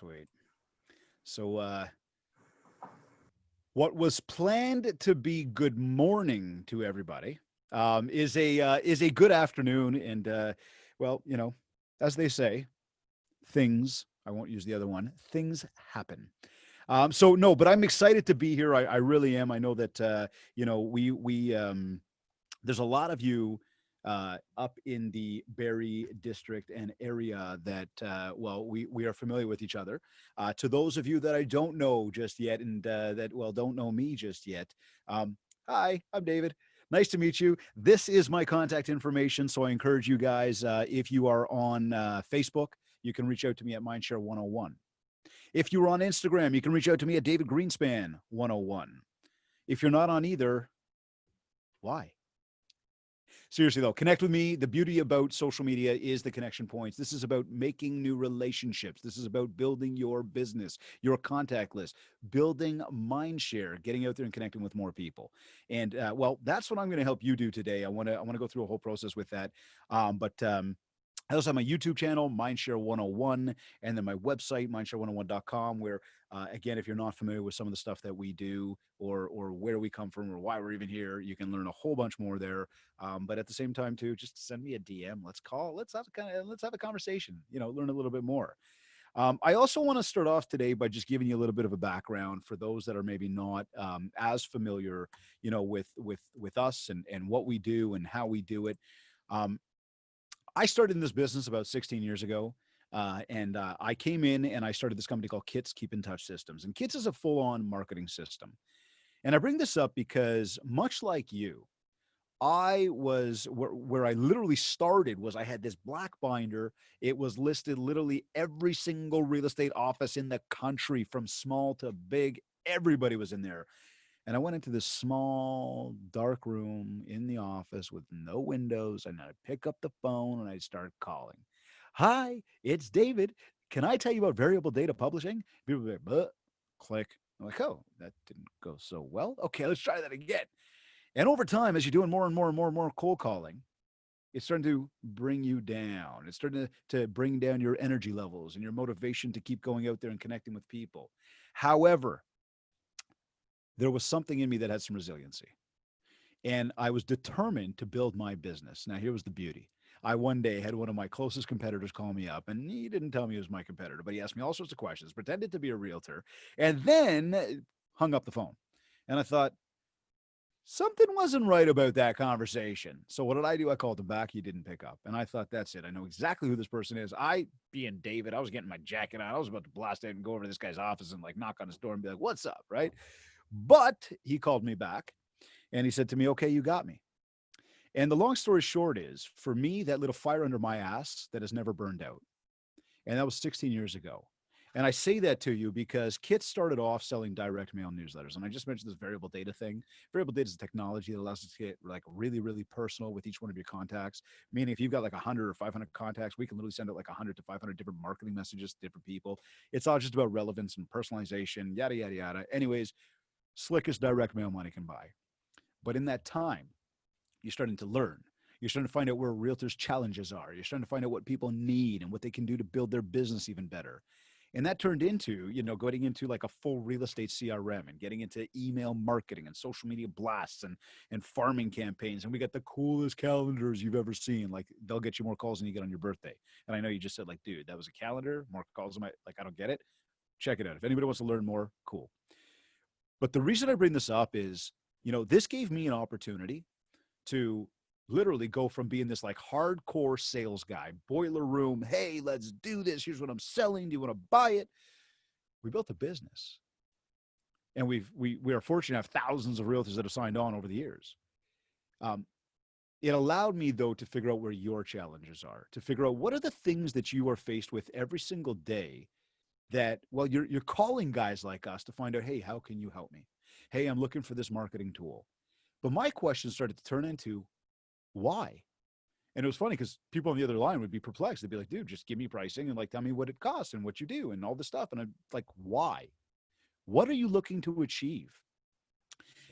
Sweet. So, what was planned to be good morning to everybody is a good afternoon, and well, as they say, things. I won't use the other one. Things happen. So no, but I'm excited to be here. I really am. I know that we there's a lot of you up in the Barrie district and area that well we are familiar with each other. To those of you that I don't know just yet and that well don't know me just yet, hi, I'm David. Nice to meet you. This is my contact information, so I encourage you guys if you are on Facebook, you can reach out to me at Mindshare 101. If you're on Instagram, you can reach out to me at David Greenspan 101. If you're not on either, why? Seriously though, connect with me. The beauty about social media is the connection points. This is about making new relationships. This is about building your business, your contact list, building Mindshare, getting out there and connecting with more people. And well, that's what I'm going to help you do today. I want to go through a whole process with that. But I also have my YouTube channel, Mindshare 101, and then my website, mindshare101.com, where, again, if you're not familiar with some of the stuff that we do or where we come from or why we're even here, you can learn a whole bunch more there. But at the same time, too, just send me a DM. Let's have a conversation, learn a little bit more. I also want to start off today by just giving you a little bit of a background for those that are maybe not as familiar, with us and what we do and how we do it. Um, I started in this business about 16 years ago. And I came in and I started this company called Kits Keep in Touch Systems. And Kits is a full on marketing system. And I bring this up because, much like you, I was where I literally started was I had this black binder. It was listed literally every single real estate office in the country, from small to big. Everybody was in there. And I went into this small, dark room in the office with no windows. And I'd pick up the phone and I'd start calling. Hi, it's David. Can I tell you about variable data publishing? People would be like, click. I'm like, oh, that didn't go so well. Okay, let's try that again. And over time, as you're doing more and more and more and more cold calling, it's starting to bring you down. It's starting to bring down your energy levels and your motivation to keep going out there and connecting with people. However, there was something in me that had some resiliency. And I was determined to build my business. Now, here was the beauty. I one day had one of my closest competitors call me up, and he didn't tell me he was my competitor, but he asked me all sorts of questions, pretended to be a realtor, and then hung up the phone. And I thought, something wasn't right about that conversation. So what did I do? I called him back. He didn't pick up. And I thought, that's it. I know exactly who this person is. Being David, I was getting my jacket on. I was about to blast out and go over to this guy's office and like knock on his door and be like, what's up? Right. But he called me back and he said to me, okay, you got me. And the long story short is, for me, that little fire under my ass that has never burned out. And that was 16 years ago. And I say that to you because Kit started off selling direct mail newsletters. And I just mentioned this variable data thing. Variable data is a technology that allows us to get like really, really personal with each one of your contacts. Meaning if you've got like 100 or 500 contacts, we can literally send out like 100 to 500 different marketing messages to different people. It's all just about relevance and personalization, yada, yada, yada. Anyways, slickest direct mail money can buy. But in that time, you're starting to learn. You're starting to find out where realtors' challenges are. You're starting to find out what people need and what they can do to build their business even better. And that turned into, going into like a full real estate CRM and getting into email marketing and social media blasts and farming campaigns. And we got the coolest calendars you've ever seen. Like they'll get you more calls than you get on your birthday. And I know you just said like, dude, that was a calendar, more calls than like, I don't get it. Check it out. If anybody wants to learn more, cool. But the reason I bring this up is, this gave me an opportunity to literally go from being this like hardcore sales guy, boiler room, hey, let's do this. Here's what I'm selling. Do you want to buy it? We built a business. And we are fortunate to have thousands of realtors that have signed on over the years. Um, it allowed me, though, to figure out where your challenges are, to figure out what are the things that you are faced with every single day that, well, you're calling guys like us to find out, hey, how can you help me? Hey, I'm looking for this marketing tool. But my question started to turn into, why? And it was funny because people on the other line would be perplexed. They'd be like, dude, just give me pricing and like, tell me what it costs and what you do and all this stuff. And I'm like, why? What are you looking to achieve?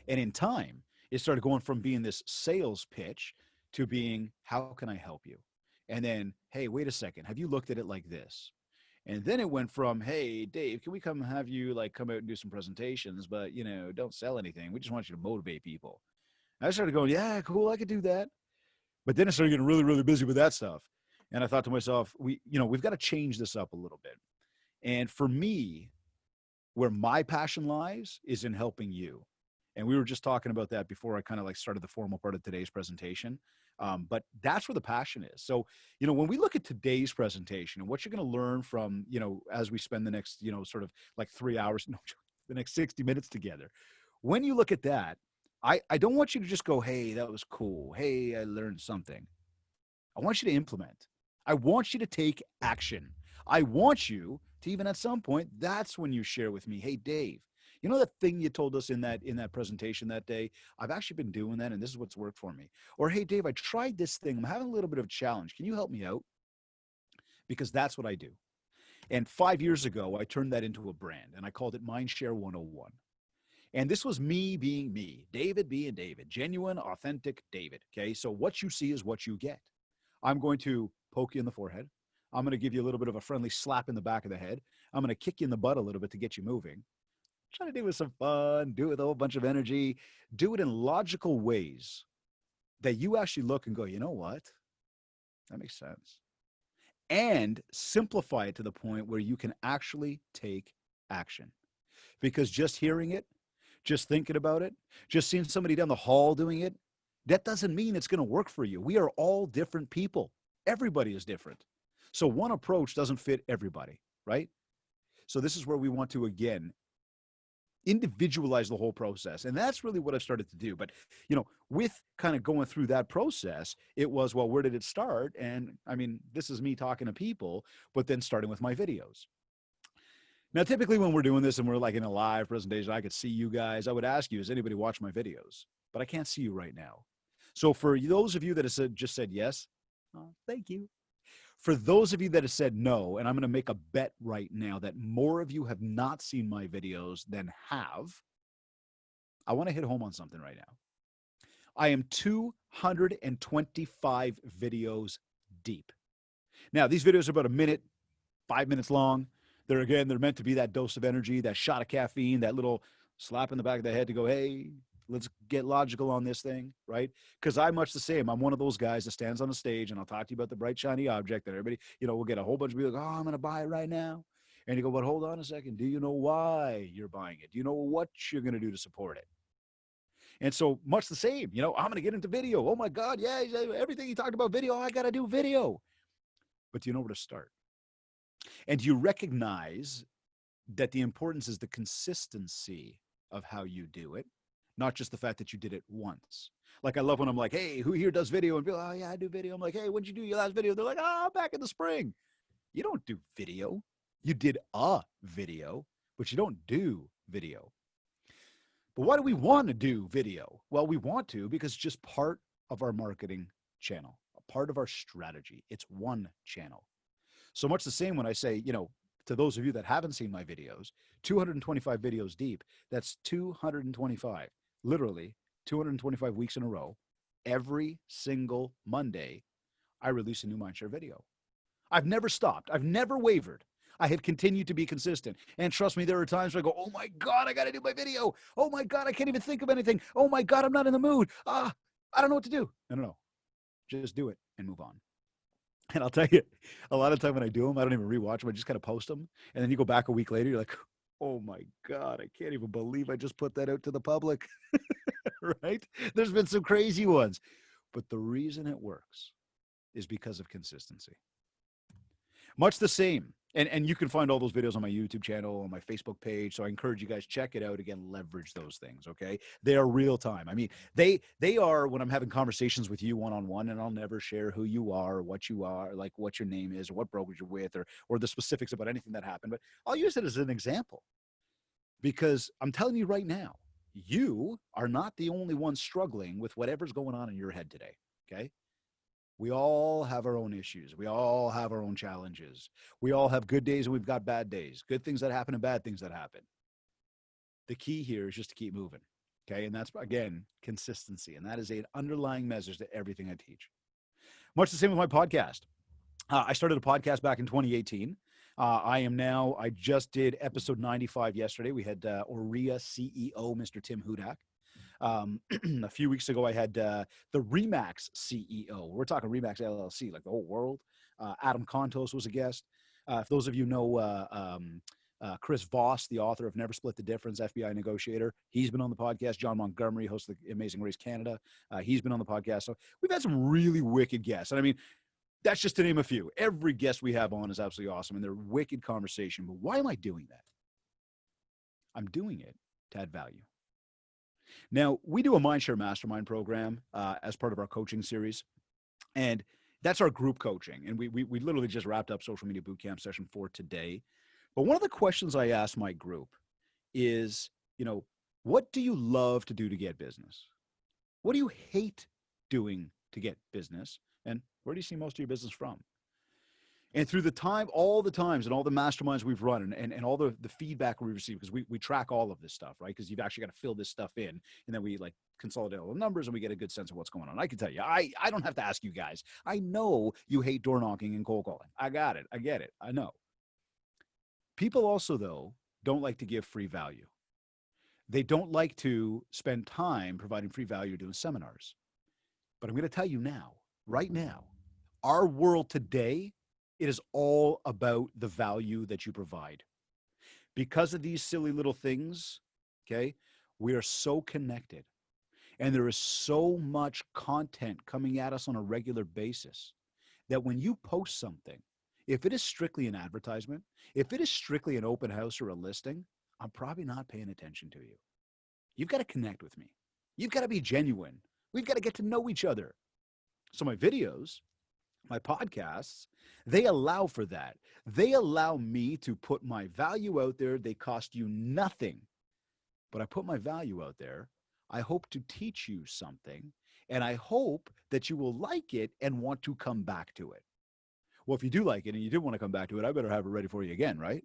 And in time, it started going from being this sales pitch to being, how can I help you? And then, hey, wait a second. Have you looked at it like this? And then it went from, hey, Dave, can we come have you like come out and do some presentations, but don't sell anything. We just want you to motivate people. And I started going, yeah, cool, I could do that. But then I started getting really, really busy with that stuff. And I thought to myself, we've got to change this up a little bit. And for me, where my passion lies is in helping you. And we were just talking about that before I kind of like started the formal part of today's presentation. But that's where the passion is. So, when we look at today's presentation and what you're going to learn from, as we spend the next, sort of like 3 hours, no, the next 60 minutes together, when you look at that, I don't want you to just go, hey, that was cool. Hey, I learned something. I want you to implement. I want you to take action. I want you to even at some point, that's when you share with me, hey, Dave, you know that thing you told us in that presentation that day? I've actually been doing that, and this is what's worked for me. Or, hey, Dave, I tried this thing. I'm having a little bit of a challenge. Can you help me out? Because that's what I do. And 5 years ago, I turned that into a brand, and I called it Mindshare 101. And this was me being me, David being David, genuine, authentic David. Okay. So what you see is what you get. I'm going to poke you in the forehead. I'm going to give you a little bit of a friendly slap in the back of the head. I'm going to kick you in the butt a little bit to get you moving. Try to do it with some fun, do it with a whole bunch of energy, do it in logical ways that you actually look and go, you know what? That makes sense. And simplify it to the point where you can actually take action. Because just hearing it, just thinking about it, just seeing somebody down the hall doing it, that doesn't mean it's going to work for you. We are all different people. Everybody is different. So one approach doesn't fit everybody, right? So this is where we want to, again, individualize the whole process. And that's really what I've started to do. But, with kind of going through that process, it was, well, where did it start? And I mean, this is me talking to people, but then starting with my videos. Now, typically when we're doing this and we're like in a live presentation, I could see you guys. I would ask you, has anybody watched my videos? But I can't see you right now. So for those of you that have just said yes, thank you. For those of you that have said no, and I'm going to make a bet right now that more of you have not seen my videos than have, I want to hit home on something right now. I am 225 videos deep. Now, these videos are about a minute, 5 minutes long. They're meant to be that dose of energy, that shot of caffeine, that little slap in the back of the head to go, hey, let's get logical on this thing, right? Because I'm much the same. I'm one of those guys that stands on the stage and I'll talk to you about the bright, shiny object that everybody, we'll get a whole bunch of people like, oh, I'm going to buy it right now. And you go, but hold on a second. Do you know why you're buying it? Do you know what you're going to do to support it? And so much the same, I'm going to get into video. Oh my God. Yeah. Everything you talked about video, I got to do video. But do you know where to start? And do you recognize that the importance is the consistency of how you do it, not just the fact that you did it once? Like, I love when I'm like, hey, who here does video? And people, oh, yeah, I do video. I'm like, hey, when'd you do your last video? They're like, back in the spring. You don't do video. You did a video, but you don't do video. But why do we want to do video? Well, we want to because it's just part of our marketing channel, a part of our strategy. It's one channel. So much the same when I say, to those of you that haven't seen my videos, 225 videos deep, that's 225, literally 225 weeks in a row. Every single Monday, I release a new Mindshare video. I've never stopped. I've never wavered. I have continued to be consistent. And trust me, there are times where I go, oh my God, I got to do my video. Oh my God, I can't even think of anything. Oh my God, I'm not in the mood. I don't know what to do. No. Just do it and move on. And I'll tell you, a lot of time when I do them, I don't even rewatch them. I just kind of post them. And then you go back a week later, you're like, oh my God, I can't even believe I just put that out to the public. Right? There's been some crazy ones. But the reason it works is because of consistency. Much the same. And you can find all those videos on my YouTube channel, on my Facebook page. So I encourage you guys, check it out. Again, leverage those things, okay? They are real time. I mean, they are when I'm having conversations with you one-on-one, and I'll never share who you are, or what you are, like what your name is, or what brokerage you're with, or the specifics about anything that happened. But I'll use it as an example because I'm telling you right now, you are not the only one struggling with whatever's going on in your head today, okay? We all have our own issues. We all have our own challenges. We all have good days and we've got bad days, good things that happen and bad things that happen. The key here is just to keep moving. Okay. And that's, again, consistency. And that is an underlying message to everything I teach. Much the same with my podcast. I started a podcast back in 2018. I just did episode 95 yesterday. We had Aurea CEO, Mr. Tim Hudak. A few weeks ago, I had the Remax CEO. We're talking Remax LLC, like the whole world. Adam Contos was a guest. If those of you know Chris Voss, the author of Never Split the Difference, FBI negotiator, he's been on the podcast. John Montgomery, host of the Amazing Race Canada, he's been on the podcast. So we've had some really wicked guests. And I mean, that's just to name a few. Every guest we have on is absolutely awesome, and they're wicked conversation. But why am I doing that? I'm doing it to add value. Now, we do a Mindshare Mastermind program as part of our coaching series, and that's our group coaching. And we literally just wrapped up Social Media Bootcamp session 4 today. But one of the questions I ask my group is, what do you love to do to get business? What do you hate doing to get business? And where do you see most of your business from? And through all the times and all the masterminds we've run and all the feedback we receive, because we track all of this stuff, right? Because you've actually got to fill this stuff in, and then we like consolidate all the numbers and we get a good sense of what's going on. I can tell you, I don't have to ask you guys. I know you hate door knocking and cold calling. I got it. I get it. I know. People also, though, don't like to give free value. They don't like to spend time providing free value doing seminars. But I'm going to tell you now, right now, our world today, it is all about the value that you provide. Because of these silly little things, okay, we are so connected. And there is so much content coming at us on a regular basis that when you post something, if it is strictly an advertisement, if it is strictly an open house or a listing, I'm probably not paying attention to you. You've got to connect with me. You've got to be genuine. We've got to get to know each other. So my videos, my podcasts, they allow for that. They allow me to put my value out there. They cost you nothing, but I put my value out there. I hope to teach you something, and I hope that you will like it and want to come back to it. Well, if you do like it and you do want to come back to it, I better have it ready for you again, right?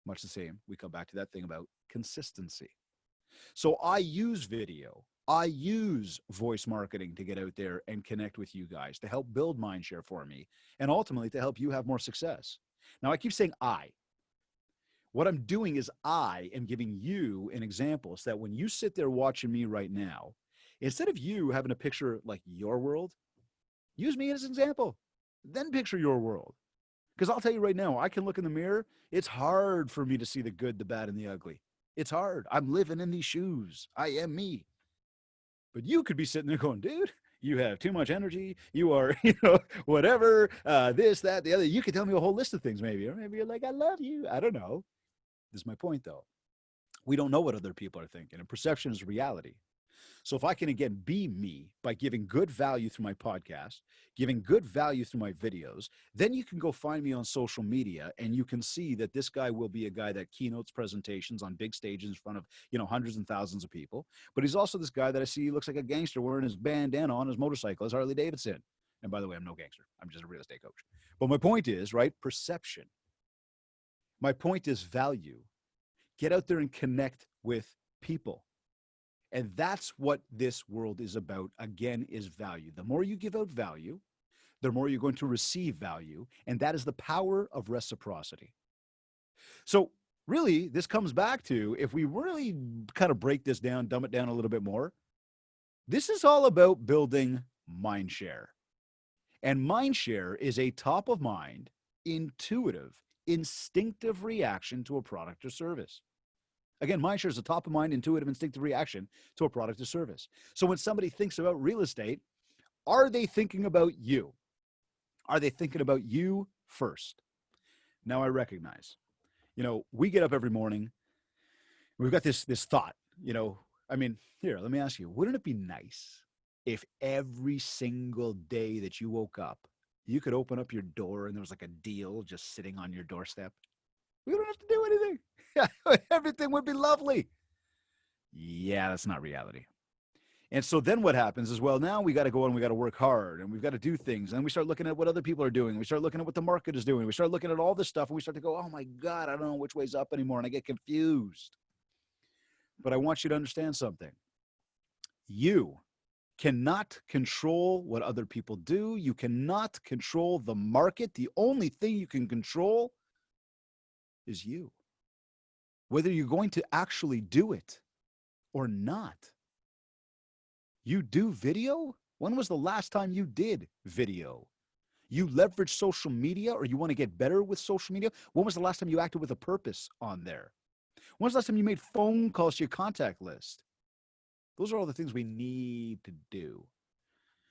Much the same. We come back to that thing about consistency. So I use video. I use voice marketing to get out there and connect with you guys, to help build Mindshare for me, and ultimately to help you have more success. Now, I keep saying I. What I'm doing is I am giving you an example so that when you sit there watching me right now, instead of you having a picture like your world, use me as an example. Then picture your world. Because I'll tell you right now, I can look in the mirror. It's hard for me to see the good, the bad, and the ugly. It's hard. I'm living in these shoes. I am me. But you could be sitting there going, dude, you have too much energy. You are, whatever, this, that, the other. You could tell me a whole list of things maybe. Or maybe you're like, I love you. I don't know. This is my point, though. We don't know what other people are thinking, and perception is reality. So if I can, again, be me by giving good value through my podcast, giving good value through my videos, then you can go find me on social media and you can see that this guy will be a guy that keynotes presentations on big stages in front of, hundreds and thousands of people. But he's also this guy that I see looks like a gangster wearing his bandana on his motorcycle, his Harley Davidson. And by the way, I'm no gangster. I'm just a real estate coach. But my point is, right, perception. My point is value. Get out there and connect with people. And that's what this world is about, again, is value. The more you give out value, the more you're going to receive value. And that is the power of reciprocity. So really, this comes back to, if we really kind of break this down, dumb it down a little bit more, this is all about building Mindshare. And Mindshare is a top of mind, intuitive, instinctive reaction to a product or service. Again, Mindshare is a top of mind, intuitive, instinctive reaction to a product or service. So when somebody thinks about real estate, are they thinking about you? Are they thinking about you first? Now I recognize, we get up every morning. We've got this thought, here, let me ask you, wouldn't it be nice if every single day that you woke up, you could open up your door and there was like a deal just sitting on your doorstep? We don't have to do anything. Everything would be lovely. Yeah, that's not reality. And so then what happens is, well, now we got to go and we got to work hard and we've got to do things. And we start looking at what other people are doing. We start looking at what the market is doing. We start looking at all this stuff and we start to go, oh my God, I don't know which way's up anymore. And I get confused. But I want you to understand something. You cannot control what other people do. You cannot control the market. The only thing you can control is you. Whether you're going to actually do it or not. You do video? When was the last time you did video? You leverage social media or you want to get better with social media? When was the last time you acted with a purpose on there? When was the last time you made phone calls to your contact list? Those are all the things we need to do.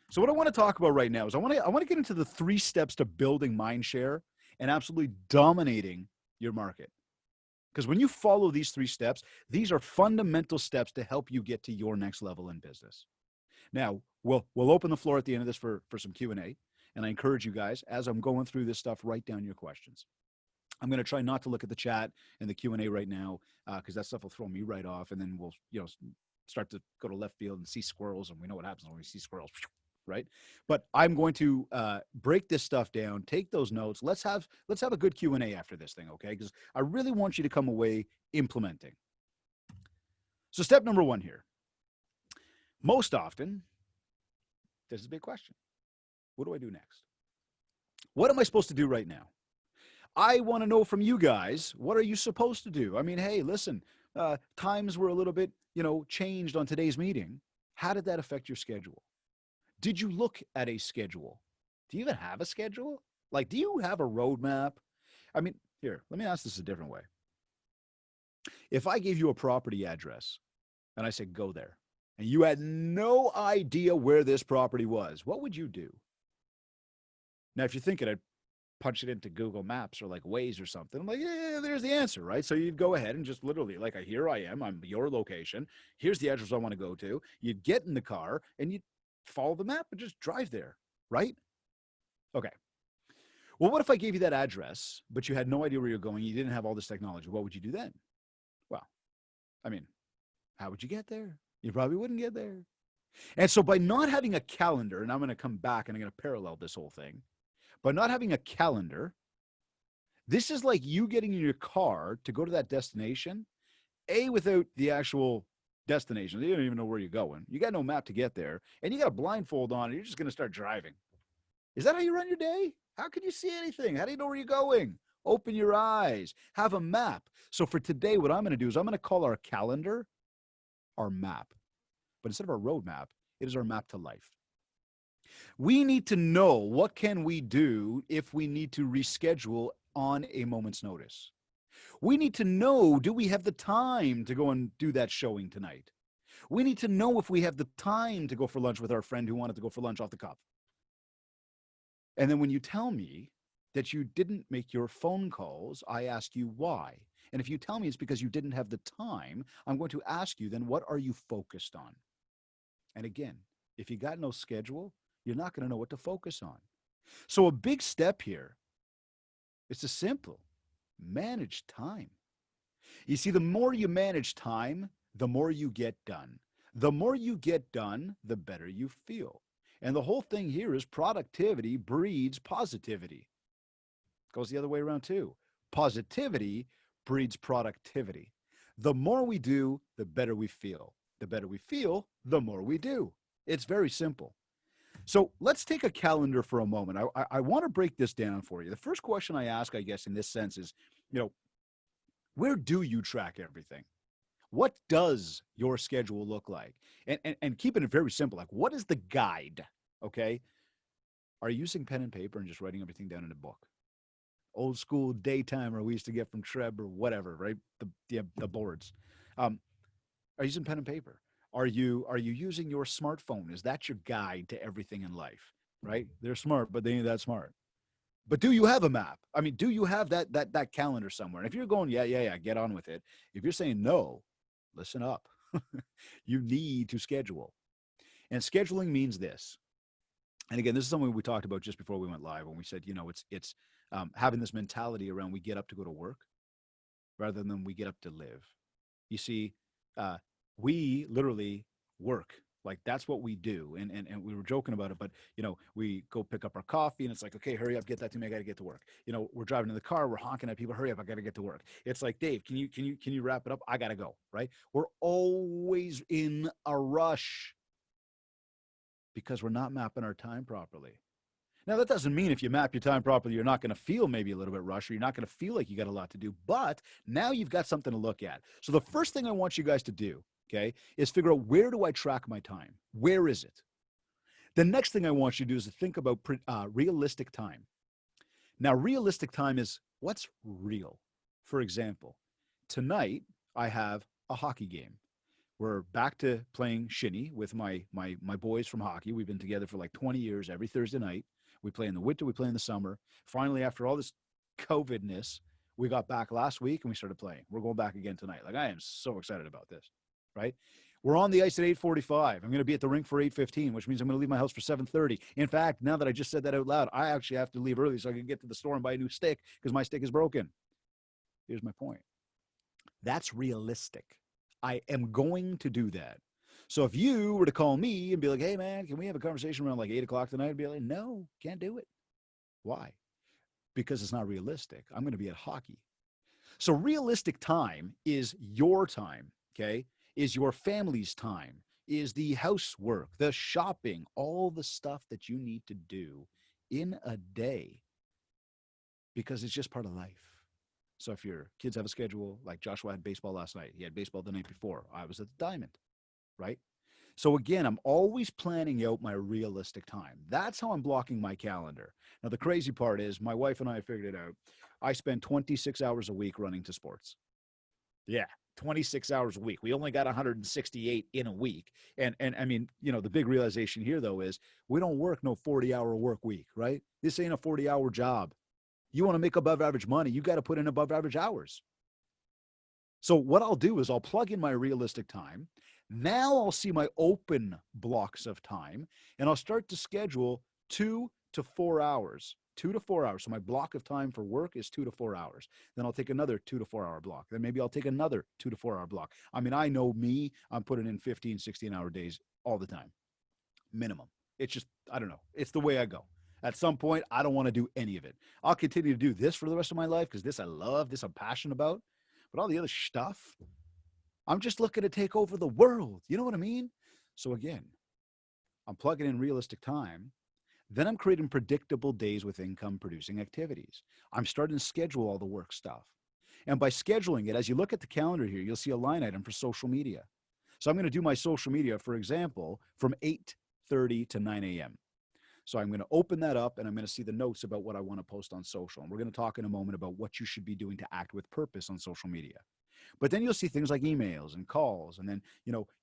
So what I want to talk about right now is I want to get into the 3 steps to building Mindshare and absolutely dominating your market. Because when you follow these 3 steps, these are fundamental steps to help you get to your next level in business. Now, we'll open the floor at the end of this for some Q&A, and I encourage you guys, as I'm going through this stuff, write down your questions. I'm going to try not to look at the chat and the Q&A right now because that stuff will throw me right off, and then we'll start to go to left field and see squirrels, and we know what happens when we see squirrels, right? But I'm going to break this stuff down, take those notes. Let's have a good Q&A after this thing, okay? Because I really want you to come away implementing. So step number 1 here. Most often, this is a big question. What do I do next? What am I supposed to do right now? I want to know from you guys, what are you supposed to do? I mean, hey, listen, times were a little bit, changed on today's meeting. How did that affect your schedule? Did you look at a schedule? Do you even have a schedule? Like, do you have a roadmap? I mean, here, let me ask this a different way. If I gave you a property address and I said, go there, and you had no idea where this property was, what would you do? Now, if you're thinking I'd punch it into Google Maps or like Waze or something, I'm like, yeah, there's the answer, right? So you'd go ahead and just literally, like, here I am, I'm your location. Here's the address I want to go to. You'd get in the car and you'd follow the map and just drive there, right? Okay. Well, what if I gave you that address, but you had no idea where you're going? You didn't have all this technology. What would you do then? Well, I mean, how would you get there? You probably wouldn't get there. And so by not having a calendar, and I'm going to come back and I'm going to parallel this whole thing, by not having a calendar, this is like you getting in your car to go to that destination, without the actual destination. You don't even know where you're going. You got no map to get there, and you got a blindfold on, and you're just going to start driving. Is that how you run your day? How can you see anything? How do you know where you're going? Open your eyes. Have a map. So for today, what I'm going to do is I'm going to call our calendar our map. But instead of our roadmap, it is our map to life. We need to know what can we do if we need to reschedule on a moment's notice. We need to know, do we have the time to go and do that showing tonight? We need to know if we have the time to go for lunch with our friend who wanted to go for lunch off the cuff. And then when you tell me that you didn't make your phone calls, I ask you why. And if you tell me it's because you didn't have the time, I'm going to ask you, then what are you focused on? And again, if you got no schedule, you're not going to know what to focus on. So a big step here is to simple manage time. You see, the more you manage time, the more you get done. The more you get done, the better you feel. And the whole thing here is productivity breeds positivity. Goes the other way around too. Positivity breeds productivity. The more we do, the better we feel. The better we feel, the more we do. It's very simple. So let's take a calendar for a moment. I want to break this down for you. The first question I ask, I guess, in this sense is, where do you track everything? What does your schedule look like? And keeping it very simple, like, what is the guide? Okay. Are you using pen and paper and just writing everything down in a book? Old school daytimer we used to get from Treb or whatever, right? The boards. Are you using pen and paper? Are you using your smartphone? Is that your guide to everything in life? Right? They're smart, but they ain't that smart. But do you have a map? I mean, do you have that calendar somewhere? And if you're going, yeah, get on with it. If you're saying no, listen up. You need to schedule. And scheduling means this. And again, this is something we talked about just before we went live when we said, it's having this mentality around we get up to go to work rather than we get up to live. You see, we literally work. Like, that's what we do. And we were joking about it, but we go pick up our coffee and it's like, okay, hurry up, get that to me. I got to get to work. We're driving in the car. We're honking at people. Hurry up. I got to get to work. It's like, Dave, can you wrap it up? I got to go. Right. We're always in a rush because we're not mapping our time properly. Now, that doesn't mean if you map your time properly, you're not going to feel maybe a little bit rushed, or you're not going to feel like you got a lot to do. But now you've got something to look at. So the first thing I want you guys to do, okay, is figure out, where do I track my time? Where is it? The next thing I want you to do is to think about realistic time. Now, realistic time is what's real. For example, tonight I have a hockey game. We're back to playing shinny with my boys from hockey. We've been together for like 20 years. Every Thursday night, we play in the winter, we play in the summer. Finally, after all this COVIDness, we got back last week and we started playing. We're going back again tonight. Like, I am so excited about this, right? We're on the ice at 8:45. I'm going to be at the rink for 8:15, which means I'm going to leave my house for 7:30. In fact, now that I just said that out loud, I actually have to leave early so I can get to the store and buy a new stick because my stick is broken. Here's my point. That's realistic. I am going to do that. So if you were to call me and be like, hey, man, can we have a conversation around like 8 o'clock tonight? I'd be like, no, can't do it. Why? Because it's not realistic. I'm going to be at hockey. So realistic time is your time, okay? Is your family's time, is the housework, the shopping, all the stuff that you need to do in a day, because it's just part of life. So if your kids have a schedule, like Joshua had baseball last night, he had baseball the night before, I was at the Diamond, right? So again, I'm always planning out my realistic time. That's how I'm blocking my calendar. Now, the crazy part is my wife and I figured it out. I spend 26 hours a week running to sports. Yeah, 26 hours a week. We only got 168 in a week. And I mean, the big realization here, though, is we don't work no 40-hour work week, right? This ain't a 40-hour job. You want to make above average money, you got to put in above average hours. So what I'll do is I'll plug in my realistic time. Now I'll see my open blocks of time, and I'll start to schedule 2 to 4 hours. 2 to 4 hours. So my block of time for work is 2 to 4 hours. Then I'll take another 2 to 4 hour block. Then maybe I'll take another 2 to 4 hour block. I mean, I know me, I'm putting in 15, 16-hour days all the time, minimum. It's just, I don't know. It's the way I go. At some point, I don't want to do any of it. I'll continue to do this for the rest of my life because this I love, this I'm passionate about. But all the other stuff, I'm just looking to take over the world. You know what I mean? So again, I'm plugging in realistic time. Then I'm creating predictable days with income producing activities. I'm starting to schedule all the work stuff. And by scheduling it, as you look at the calendar here, you'll see a line item for social media. So I'm going to do my social media, for example, from 8:30 to 9 a.m. So I'm going to open that up and I'm going to see the notes about what I want to post on social. And we're going to talk in a moment about what you should be doing to act with purpose on social media. But then you'll see things like emails and calls. And then,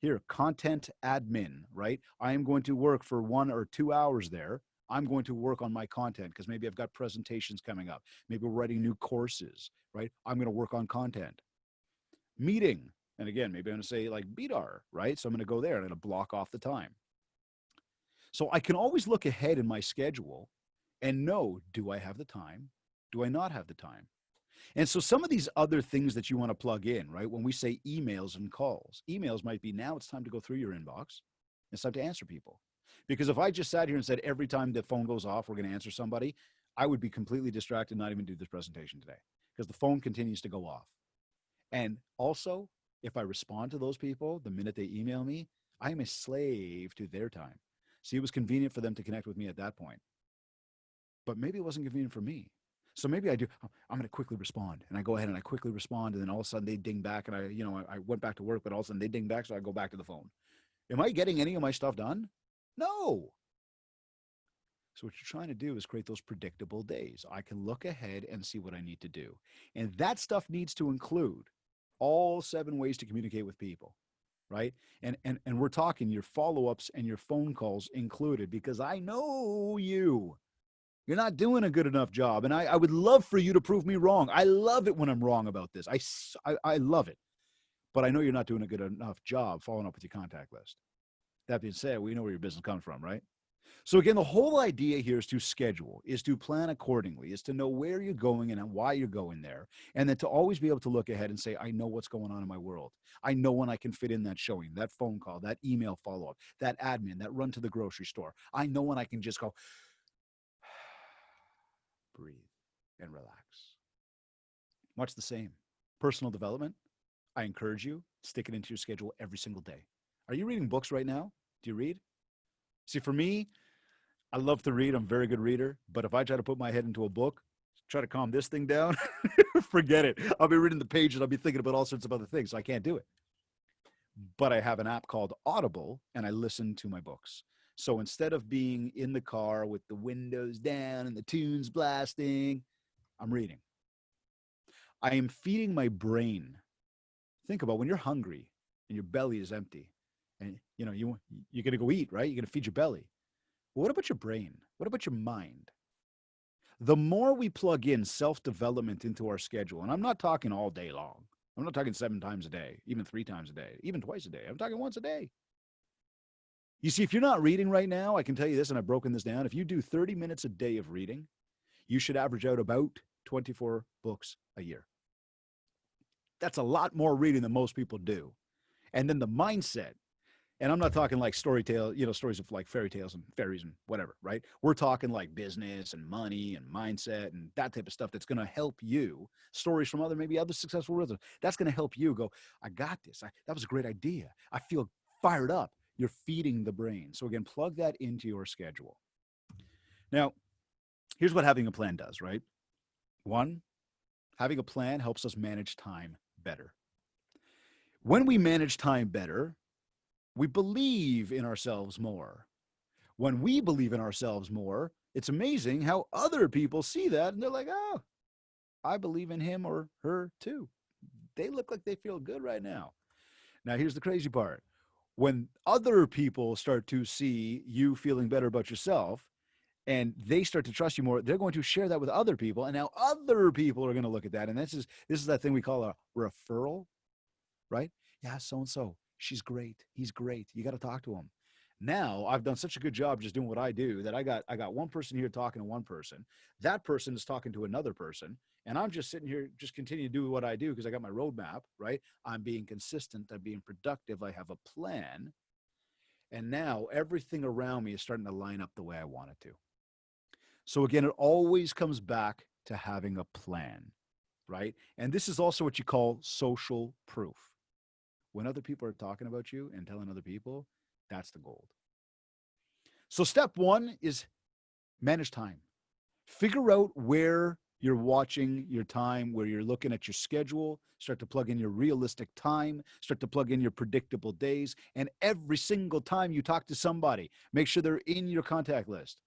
here, content admin, right? I am going to work for 1 or 2 hours there. I'm going to work on my content because maybe I've got presentations coming up. Maybe we're writing new courses, right? I'm going to work on content. Meeting. And again, maybe I'm going to say like BDAR, right? So I'm going to go there and I'm going to block off the time. So I can always look ahead in my schedule and know, do I have the time? Do I not have the time? And so some of these other things that you want to plug in, right? When we say emails and calls, emails might be, now it's time to go through your inbox. It's time to answer people. Because if I just sat here and said every time the phone goes off, we're going to answer somebody, I would be completely distracted, not even do this presentation today because the phone continues to go off. And also, if I respond to those people the minute they email me, I am a slave to their time. See, it was convenient for them to connect with me at that point. But maybe it wasn't convenient for me. So maybe I do, I'm going to quickly respond. And I go ahead and I quickly respond. And then all of a sudden they ding back and I went back to work, but all of a sudden they ding back. So I go back to the phone. Am I getting any of my stuff done? No. So what you're trying to do is create those predictable days. I can look ahead and see what I need to do. And that stuff needs to include all 7 ways to communicate with people, right? And we're talking your follow-ups and your phone calls included, because I know you're not doing a good enough job. And I would love for you to prove me wrong. I love it when I'm wrong about this. I love it. But I know you're not doing a good enough job following up with your contact list. That being said, we know where your business comes from, right? So again, the whole idea here is to schedule, is to plan accordingly, is to know where you're going and why you're going there. And then to always be able to look ahead and say, I know what's going on in my world. I know when I can fit in that showing, that phone call, that email follow-up, that admin, that run to the grocery store. I know when I can just go, breathe and relax. Much the same. Personal development, I encourage you, stick it into your schedule every single day. Are you reading books right now? Do you read? See, for me, I love to read. I'm a very good reader. But if I try to put my head into a book, try to calm this thing down, forget it. I'll be reading the page and I'll be thinking about all sorts of other things. So I can't do it. But I have an app called Audible and I listen to my books. So instead of being in the car with the windows down and the tunes blasting, I'm reading. I am feeding my brain. Think about when you're hungry and your belly is empty and you're going to go eat, right? You're going to feed your belly. Well, what about your brain? What about your mind? The more we plug in self-development into our schedule, and I'm not talking all day long. I'm not talking 7 times a day, even 3 times a day, even twice a day. I'm talking once a day. You see, if you're not reading right now, I can tell you this, and I've broken this down. If you do 30 minutes a day of reading, you should average out about 24 books a year. That's a lot more reading than most people do. And then the mindset, and I'm not talking like stories of like fairy tales and fairies and whatever, right? We're talking like business and money and mindset and that type of stuff that's going to help you. Stories from maybe other successful rhythms. That's going to help you go, I got this. That was a great idea. I feel fired up. You're feeding the brain. So again, plug that into your schedule. Now, here's what having a plan does, right? 1, having a plan helps us manage time better. When we manage time better, we believe in ourselves more. When we believe in ourselves more, it's amazing how other people see that and they're like, oh, I believe in him or her too. They look like they feel good right now. Now, here's the crazy part. When other people start to see you feeling better about yourself and they start to trust you more, they're going to share that with other people. And now other people are going to look at that. And this is that thing we call a referral, right? Yeah, so-and-so, she's great. He's great. You got to talk to him. Now I've done such a good job just doing what I do that I got one person here talking to one person. That person is talking to another person. And I'm just sitting here, just continue to do what I do because I got my roadmap, right? I'm being consistent. I'm being productive. I have a plan. And now everything around me is starting to line up the way I want it to. So again, it always comes back to having a plan, right? And this is also what you call social proof. When other people are talking about you and telling other people, that's the gold. So step 1 is manage time. Figure out where you're watching your time, where you're looking at your schedule, start to plug in your realistic time, start to plug in your predictable days. And every single time you talk to somebody, make sure they're in your contact list.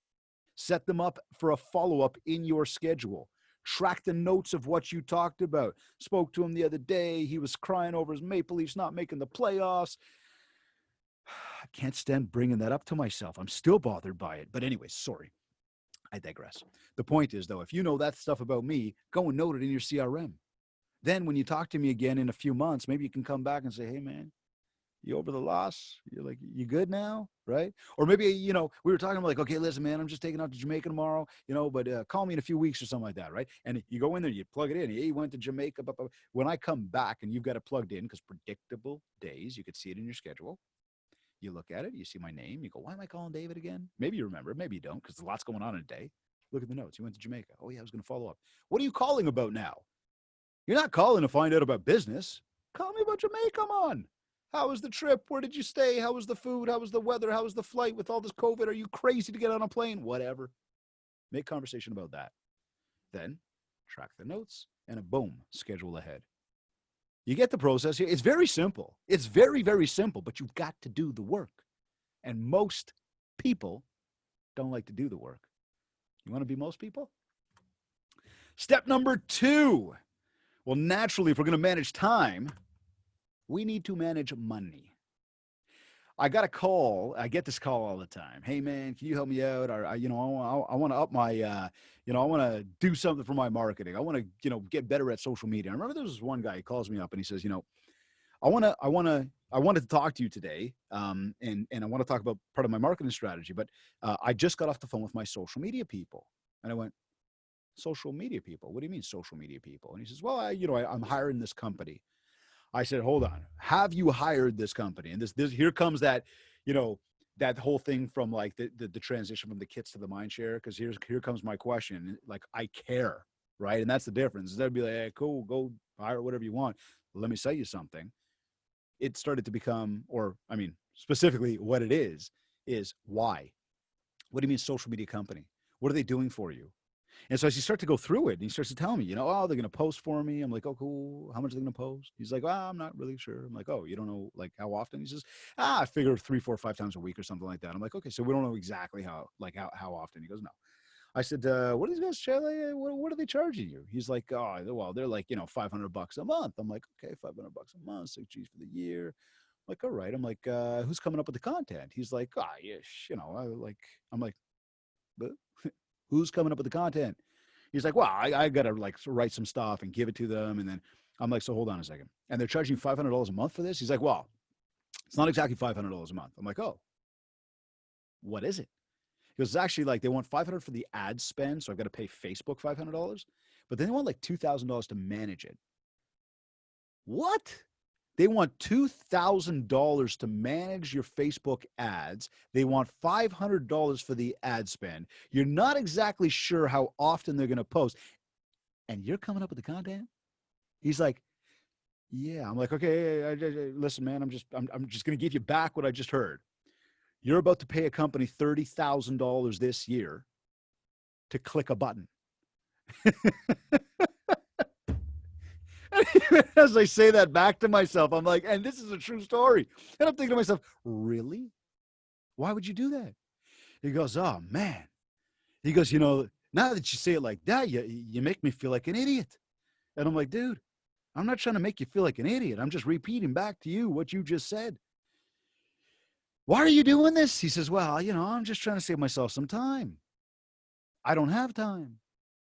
Set them up for a follow-up in your schedule. Track the notes of what you talked about. Spoke to him the other day. He was crying over his Maple Leafs not making the playoffs. I can't stand bringing that up to myself. I'm still bothered by it. But anyways, sorry. I digress. The point is, though, if you know that stuff about me, go and note it in your CRM. Then when you talk to me again in a few months, maybe you can come back and say, hey, man, you over the loss? You're like, you good now, right? Or maybe, we were talking about like, okay, listen, man, I'm just taking out to Jamaica tomorrow, but call me in a few weeks or something like that, right? And you go in there, you plug it in. Hey, you went to Jamaica. Blah, blah, blah. When I come back and you've got it plugged in, because predictable days, you could see it in your schedule. You look at it, you see my name, you go, why am I calling David again? Maybe you remember, maybe you don't, because there's lots going on in a day. Look at the notes. You went to Jamaica. Oh, yeah, I was going to follow up. What are you calling about now? You're not calling to find out about business. Call me about Jamaica. Come on. How was the trip? Where did you stay? How was the food? How was the weather? How was the flight with all this COVID? Are you crazy to get on a plane? Whatever. Make conversation about that. Then track the notes and boom, schedule ahead. You get the process here. It's very simple. It's very, very simple, but you've got to do the work. And most people don't like to do the work. You want to be most people? Step number 2. Well, naturally, if we're going to manage time, we need to manage money. I got a call. I get this call all the time. Hey, man, can you help me out? Or, I want to up my, I want to do something for my marketing. I want to, get better at social media. I remember there was one guy who calls me up and he says, I wanted to talk to you today, and I want to talk about part of my marketing strategy. But I just got off the phone with my social media people, and I went, social media people? What do you mean social media people? And he says, well, I'm hiring this company. I said, hold on. Have you hired this company? And this here comes that, that whole thing from like the transition from the kits to the Mindshare. Because here comes my question. Like, I care, right? And that's the difference. They'd be like, hey, cool, go hire whatever you want. Let me tell you something. It started to become, specifically what it is why. What do you mean social media company? What are they doing for you? And so as you start to go through it, and he starts to tell me, oh, they're going to post for me. I'm like, oh, cool. How much are they going to post? He's like, well, I'm not really sure. I'm like, oh, you don't know like how often? He says, I figure 3, 4, 5 times a week or something like that. I'm like, okay, so we don't know exactly how often. He goes, no. I said, what are these guys what are they charging you? He's like, oh, well, they're like, $500 a month. I'm like, okay, $500 a month, 6 G's for the year. I'm like, all right. I'm like, who's coming up with the content? He's like, yeah, I'm like, but who's coming up with the content? He's like, well, I got to like write some stuff and give it to them. And then I'm like, so hold on a second. And they're charging $500 a month for this? He's like, well, it's not exactly $500 a month. I'm like, oh, what is it? Because it's actually like they want $500 for the ad spend. So I've got to pay Facebook $500, but then they want like $2,000 to manage it. What? They want $2,000 to manage your Facebook ads. They want $500 for the ad spend. You're not exactly sure how often they're going to post. And you're coming up with the content? He's like, yeah. I'm like, okay, listen, man, I'm just going to give you back what I just heard. You're about to pay a company $30,000 this year to click a button. As I say that back to myself, I'm like, and this is a true story. And I'm thinking to myself, really? Why would you do that? He goes, oh, man. He goes, now that you say it like that, you make me feel like an idiot. And I'm like, dude, I'm not trying to make you feel like an idiot. I'm just repeating back to you what you just said. Why are you doing this? He says, well, I'm just trying to save myself some time. I don't have time.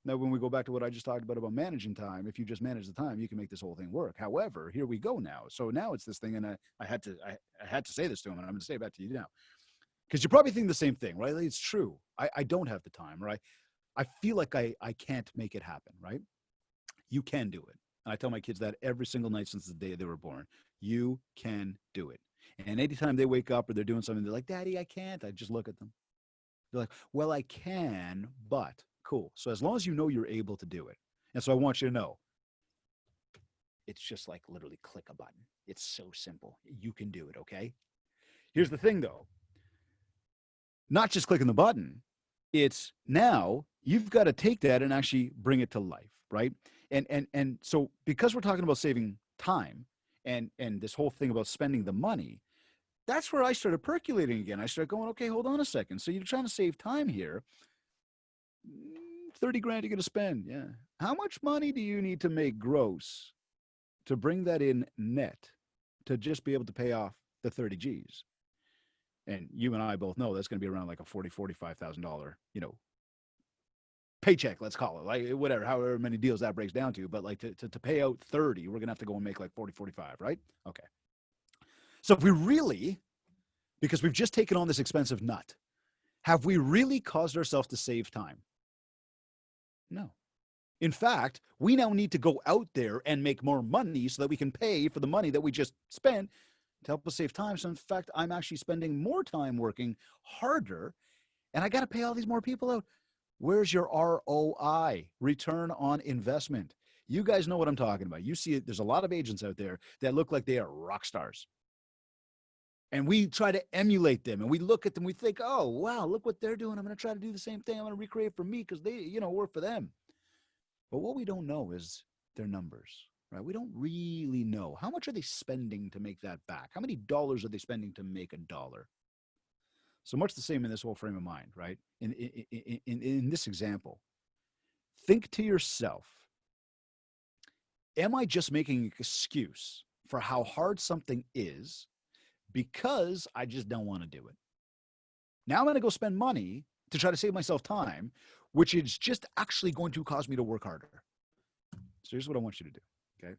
Now, when we go back to what I just talked about managing time, if you just manage the time, you can make this whole thing work. However, here we go now. So now it's this thing, and I had to say this to him, and I'm going to say it back to you now, because you probably think the same thing, right? It's true. I don't have the time, right? I feel like I can't make it happen, right? You can do it. And I tell my kids that every single night since the day they were born. You can do it. And anytime they wake up or they're doing something, they're like, Daddy, I can't. I just look at them. They're like, well, I can, but cool. So as long as you know you're able to do it. And so I want you to know, it's just like literally click a button. It's so simple. You can do it, okay? Here's the thing, though. Not just clicking the button. It's now you've got to take that and actually bring it to life, right? And so because we're talking about saving time and this whole thing about spending the money, that's where I started percolating again. I started going, okay, hold on a second. So you're trying to save time here. 30 grand you're going to spend. Yeah. How much money do you need to make gross to bring that in net to just be able to pay off the 30 G's? And you and I both know that's going to be around like a $45,000, paycheck, let's call it, like whatever, however many deals that breaks down to. But like to pay out 30, we're going to have to go and make like 40, 45, right? Okay. So if we really, because we've just taken on this expensive nut, have we really caused ourselves to save time? No. In fact, we now need to go out there and make more money so that we can pay for the money that we just spent to help us save time. So in fact, I'm actually spending more time working harder, and I got to pay all these more people out. Where's your ROI, return on investment? You guys know what I'm talking about. You see it. There's a lot of agents out there that look like they are rock stars. And we try to emulate them, and we look at them, we think, oh, wow, look what they're doing. I'm going to try to do the same thing. I'm going to recreate for me because they, work for them. But what we don't know is their numbers, right? We don't really know. How much are they spending to make that back? How many dollars are they spending to make a dollar? So much the same in this whole frame of mind, right? In this example, think to yourself, am I just making an excuse for how hard something is because I just don't want to do it? Now I'm going to go spend money to try to save myself time, which is just actually going to cause me to work harder. So here's what I want you to do, okay?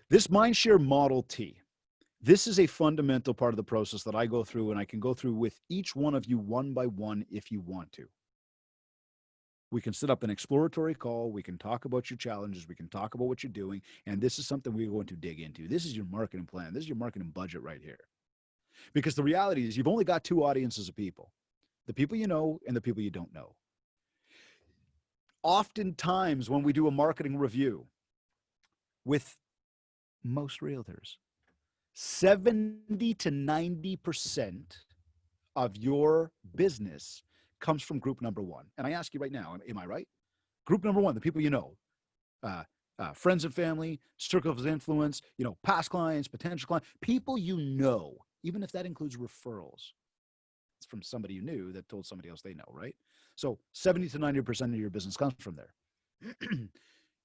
This Mindshare Model T, this is a fundamental part of the process that I go through, and I can go through with each one of you one by one if you want to. We can set up an exploratory call. We can talk about your challenges. We can talk about what you're doing. And this is something we're going to dig into. This is your marketing plan. This is your marketing budget right here. Because the reality is you've only got two audiences of people, the people you know and the people you don't know. Oftentimes when we do a marketing review with most realtors, 70 to 90% of your business comes from group number one. And I ask you right now, am I right? Group number one, the people you know, uh, friends and family, circles of influence, past clients, potential clients, people you know, even if that includes referrals. It's from somebody you knew that told somebody else they know, right? So 70 to 90% of your business comes from there.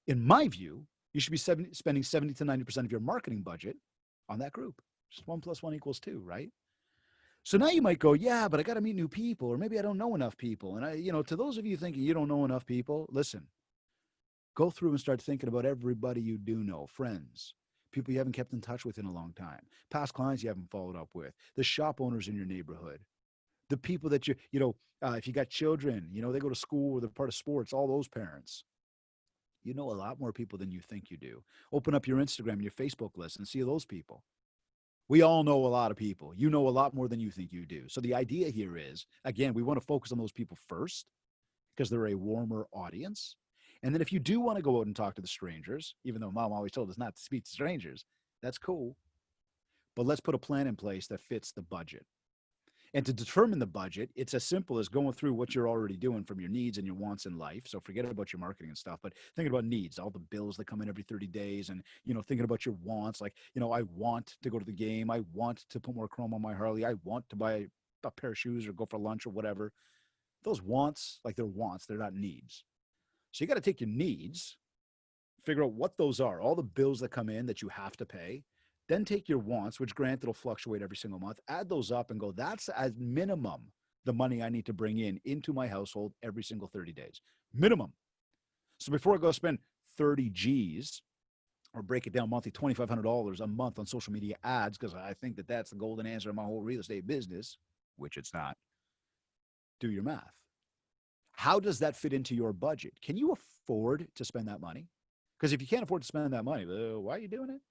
In my view, you should be spending 70 to 90% of your marketing budget on that group. Just 1+1 = 2, right? So now you might go, yeah, but I got to meet new people, or maybe I don't know enough people. And to those of you thinking you don't know enough people, listen, go through and start thinking about everybody you do know, friends, people you haven't kept in touch with in a long time, past clients you haven't followed up with, the shop owners in your neighborhood, the people that if you got children, they go to school or they're part of sports, all those parents. You know a lot more people than you think you do. Open up your Instagram and your Facebook list and see those people. We all know a lot of people. You know a lot more than you think you do. So the idea here is, again, we want to focus on those people first because they're a warmer audience. And then if you do want to go out and talk to the strangers, even though mom always told us not to speak to strangers, that's cool. But let's put a plan in place that fits the budget. And to determine the budget, it's as simple as going through what you're already doing from your needs and your wants in life. So forget about your marketing and stuff, but thinking about needs, all the bills that come in every 30 days and, thinking about your wants. Like, I want to go to the game. I want to put more chrome on my Harley. I want to buy a pair of shoes or go for lunch or whatever. Those wants, like they're wants, they're not needs. So you got to take your needs, figure out what those are, all the bills that come in that you have to pay, then take your wants, which granted will fluctuate every single month, add those up and go, that's as minimum the money I need to bring in into my household every single 30 days. Minimum. So before I go spend 30 G's or break it down monthly, $2,500 a month on social media ads, because I think that that's the golden answer in my whole real estate business, which it's not, do your math. How does that fit into your budget? Can you afford to spend that money? Because if you can't afford to spend that money, why are you doing it?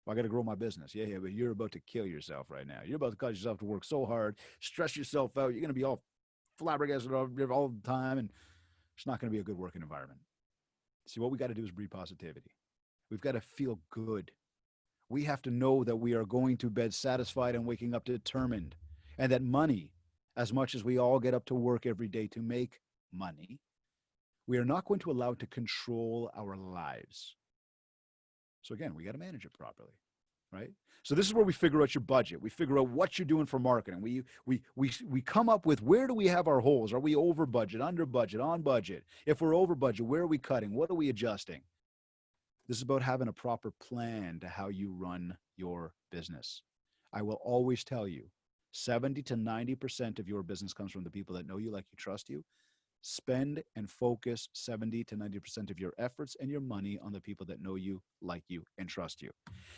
Well, I got to grow my business. Yeah, but you're about to kill yourself right now. You're about to cause yourself to work so hard, stress yourself out. You're going to be all flabbergasted all the time, and it's not going to be a good working environment. See, what we got to do is breed positivity. We've got to feel good. We have to know that we are going to bed satisfied and waking up determined, and that money, as much as we all get up to work every day to make money, we are not going to allow it to control our lives. So again, we got to manage it properly, right? So this is where we figure out your budget. We figure out what you're doing for marketing. We come up with, where do we have our holes? Are we over budget, under budget, on budget? If we're over budget, where are we cutting? What are we adjusting? This is about having a proper plan to how you run your business. I will always tell you, 70 to 90% of your business comes from the people that know you, like you, trust you. Spend and focus 70 to 90% of your efforts and your money on the people that know you, like you, and trust you.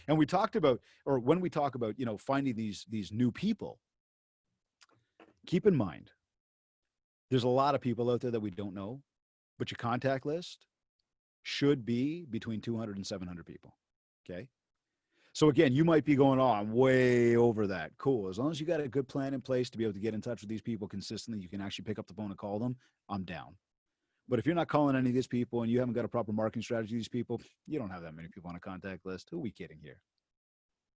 And we talked about, or when we talk about, finding these new people, keep in mind, there's a lot of people out there that we don't know, but your contact list should be between 200 and 700 people. Okay. So again, you might be going, oh, I'm way over that. Cool. As long as you got a good plan in place to be able to get in touch with these people consistently, you can actually pick up the phone and call them, I'm down. But if you're not calling any of these people and you haven't got a proper marketing strategy to these people, you don't have that many people on a contact list. Who are we kidding here?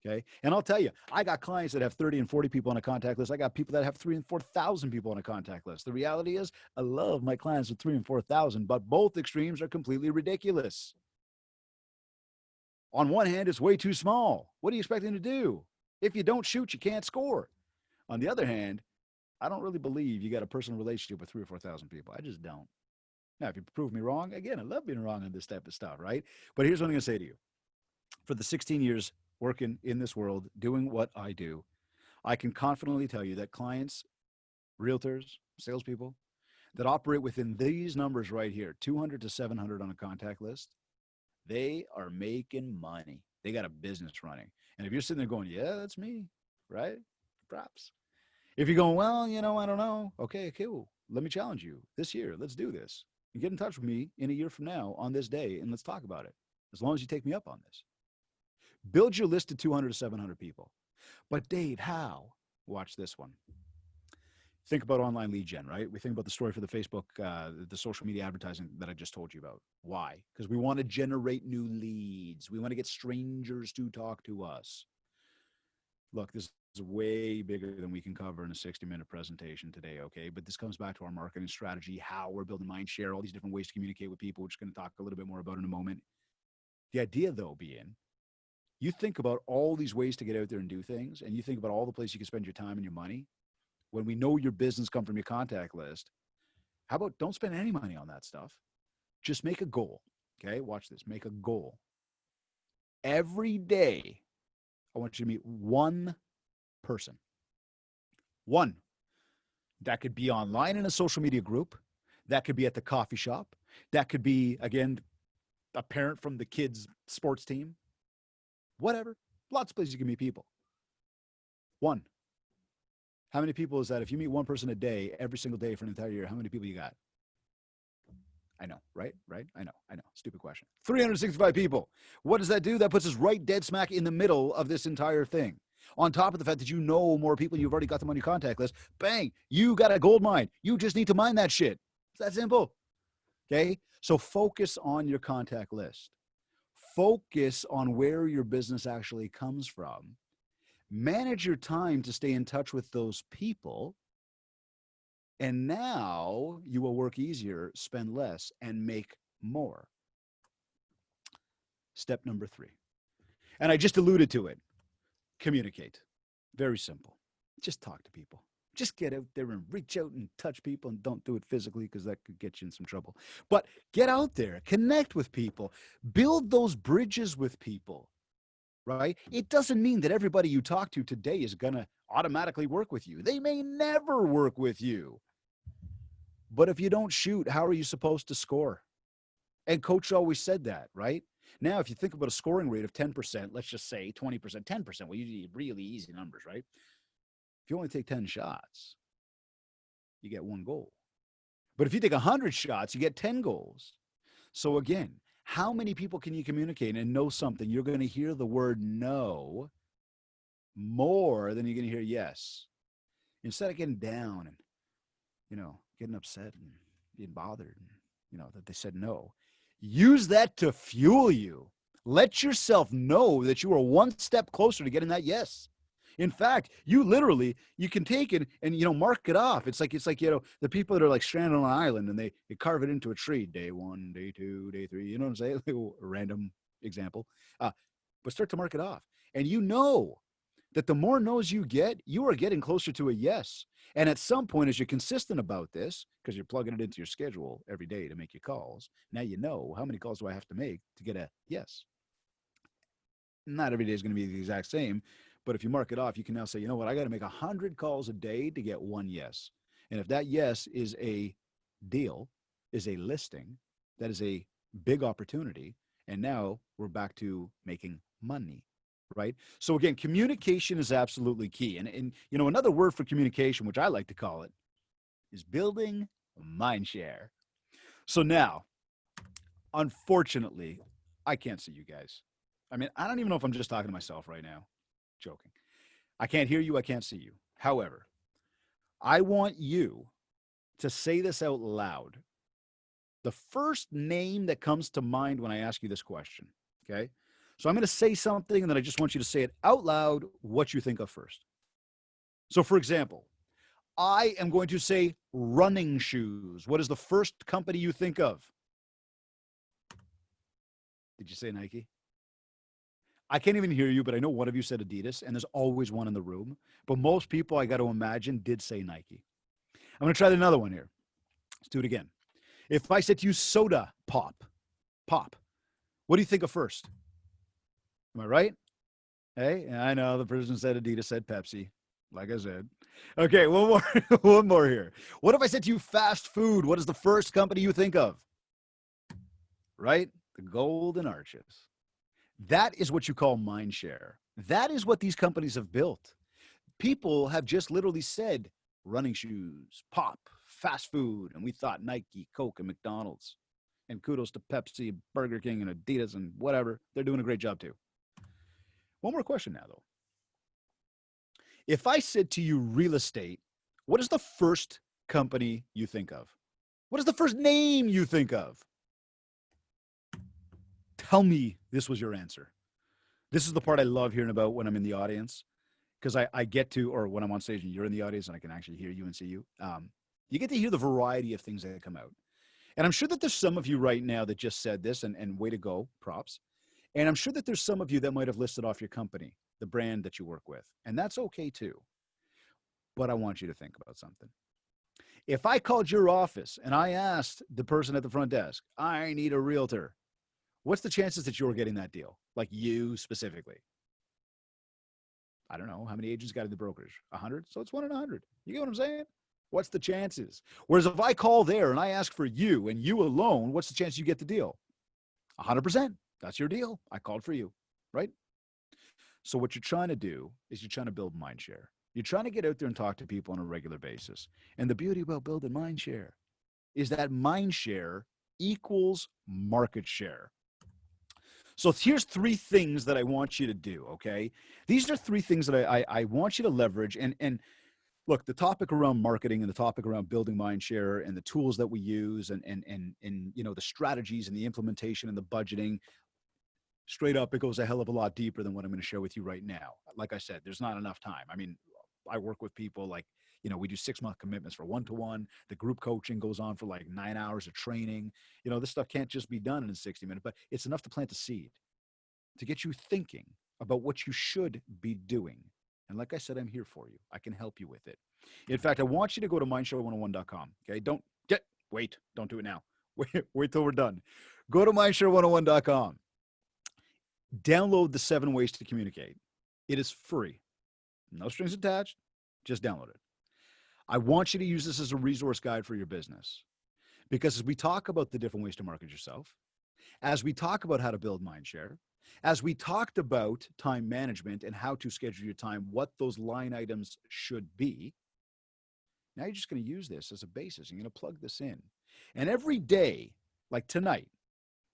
Okay. And I'll tell you, I got clients that have 30 and 40 people on a contact list. I got people that have 3,000 and 4,000 people on a contact list. The reality is, I love my clients with 3,000 and 4,000, but both extremes are completely ridiculous. On one hand, it's way too small. What are you expecting to do? If you don't shoot, you can't score. On the other hand, I don't really believe you got a personal relationship with 3,000 or 4,000 people. I just don't. Now, if you prove me wrong, again, I love being wrong on this type of stuff, right? But here's what I'm going to say to you. For the 16 years working in this world, doing what I do, I can confidently tell you that clients, realtors, salespeople that operate within these numbers right here, 200 to 700 on a contact list, they are making money. They got a business running. And if you're sitting there going, yeah, that's me, right? Props. If you're going, well, I don't know. Okay, cool. Let me challenge you this year. Let's do this. And get in touch with me in a year from now on this day, and let's talk about it. As long as you take me up on this. Build your list to 200 to 700 people. But Dave, how? Watch this one. Think about online lead gen, right? We think about the story for the Facebook, the social media advertising that I just told you about. Why? Because we want to generate new leads. We want to get strangers to talk to us. Look, there's way bigger than we can cover in a 60-minute presentation today, okay? But this comes back to our marketing strategy, how we're building Mindshare, all these different ways to communicate with people, which we're going to talk a little bit more about in a moment. The idea, though, being you think about all these ways to get out there and do things, and you think about all the places you can spend your time and your money. When we know your business come from your contact list, how about don't spend any money on that stuff? Just make a goal, okay? Watch this. Make a goal. Every day, I want you to meet one person. One. That could be online in a social media group. That could be at the coffee shop. That could be, again, a parent from the kids' sports team. Whatever. Lots of places you can meet people. One. How many people is that? If you meet one person a day, every single day for an entire year, how many people you got? I know, right? I know. Stupid question. 365 people. What does that do? That puts us right dead smack in the middle of this entire thing. On top of the fact that you know more people, you've already got them on your contact list. Bang, you got a gold mine. You just need to mine that shit. It's that simple. Okay? So focus on your contact list. Focus on where your business actually comes from. Manage your time to stay in touch with those people. And now you will work easier, spend less, and make more. Step number 3. And I just alluded to it. Communicate. Very simple. Just talk to people. Just get out there and reach out and touch people, and don't do it physically because that could get you in some trouble. But get out there, connect with people, build those bridges with people, right? It doesn't mean that everybody you talk to today is going to automatically work with you. They may never work with you. But if you don't shoot, how are you supposed to score? And coach always said that, right? Now, if you think about a scoring rate of 10%, let's just say 20%, 10%, well, you need really easy numbers, right? If you only take 10 shots, you get 1 goal. But if you take 100 shots, you get 10 goals. So again, how many people can you communicate and know something? You're going to hear the word no more than you're going to hear yes. Instead of getting down and, getting upset and being bothered, that they said no, use that to fuel you. Let yourself know that you are one step closer to getting that yes. In fact, you can take it and, mark it off. It's like, the people that are like stranded on an island and they carve it into a tree, day 1, day 2, day 3, you know what I'm saying? A random example. But start to mark it off. And that the more no's you get, you are getting closer to a yes. And at some point, as you're consistent about this, because you're plugging it into your schedule every day to make your calls, now you know how many calls do I have to make to get a yes. Not every day is going to be the exact same, but if you mark it off, you can now say, you know what, I got to make 100 calls a day to get 1 yes. And if that yes is a deal, is a listing, that is a big opportunity. And now we're back to making money. Right? So again, communication is absolutely key. And another word for communication, which I like to call it, is building mindshare. So now, unfortunately, I can't see you guys. I mean, I don't even know if I'm just talking to myself right now. Joking. I can't hear you. I can't see you. However, I want you to say this out loud. The first name that comes to mind when I ask you this question, okay? So I'm going to say something, and then I just want you to say it out loud what you think of first. So, for example, I am going to say running shoes. What is the first company you think of? Did you say Nike? I can't even hear you, but I know one of you said Adidas, and there's always one in the room. But most people, I got to imagine, did say Nike. I'm going to try another one here. Let's do it again. If I said to you soda pop, what do you think of first? Am I right? Hey, I know the person said Adidas, said Pepsi, like I said. Okay, one more, one more here. What if I said to you fast food? What is the first company you think of? Right? The Golden Arches. That is what you call mindshare. That is what these companies have built. People have just literally said running shoes, pop, fast food, and we thought Nike, Coke, and McDonald's. And kudos to Pepsi, Burger King, and Adidas, and whatever. They're doing a great job too. One more question now, though. If I said to you real estate, what is the first company you think of? What is the first name you think of? Tell me this was your answer. This is the part I love hearing about when I'm in the audience, because I get to, or when I'm on stage and you're in the audience and I can actually hear you and see you, you get to hear the variety of things that come out. And I'm sure that there's some of you right now that just said this, and way to go, props. And I'm sure that there's some of you that might have listed off your company, the brand that you work with, and that's okay too. But I want you to think about something. If I called your office and I asked the person at the front desk, I need a realtor, what's the chances that you're getting that deal? Like you specifically? I don't know. How many agents got in the brokerage? 100? So it's 1 in 100. You get what I'm saying? What's the chances? Whereas if I call there and I ask for you and you alone, what's the chance you get the deal? 100%. That's your deal. I called for you, right? So what you're trying to do is you're trying to build mindshare. You're trying to get out there and talk to people on a regular basis. And the beauty about building mindshare is that mindshare equals market share. So here's 3 things that I want you to do, okay? These are 3 things that I want you to leverage. And look, the topic around marketing and the topic around building mindshare and the tools that we use and you know, the strategies and the implementation and the budgeting, straight up, it goes a hell of a lot deeper than what I'm going to share with you right now. Like I said, there's not enough time. I mean, I work with people like, you know, we do 6-month commitments for one-to-one. The group coaching goes on for like 9 hours of training. You know, this stuff can't just be done in 60 minutes, but it's enough to plant a seed, to get you thinking about what you should be doing. And like I said, I'm here for you. I can help you with it. In fact, I want you to go to mindshare101.com. Okay. Don't do it now. Wait till we're done. Go to mindshare101.com. Download the 7 ways to communicate. It is free. No strings attached. Just download it. I want you to use this as a resource guide for your business, because as we talk about the different ways to market yourself, as we talk about how to build mindshare, as we talked about time management and how to schedule your time, what those line items should be, now you're just going to use this as a basis. You're going to plug this in. And every day, like tonight,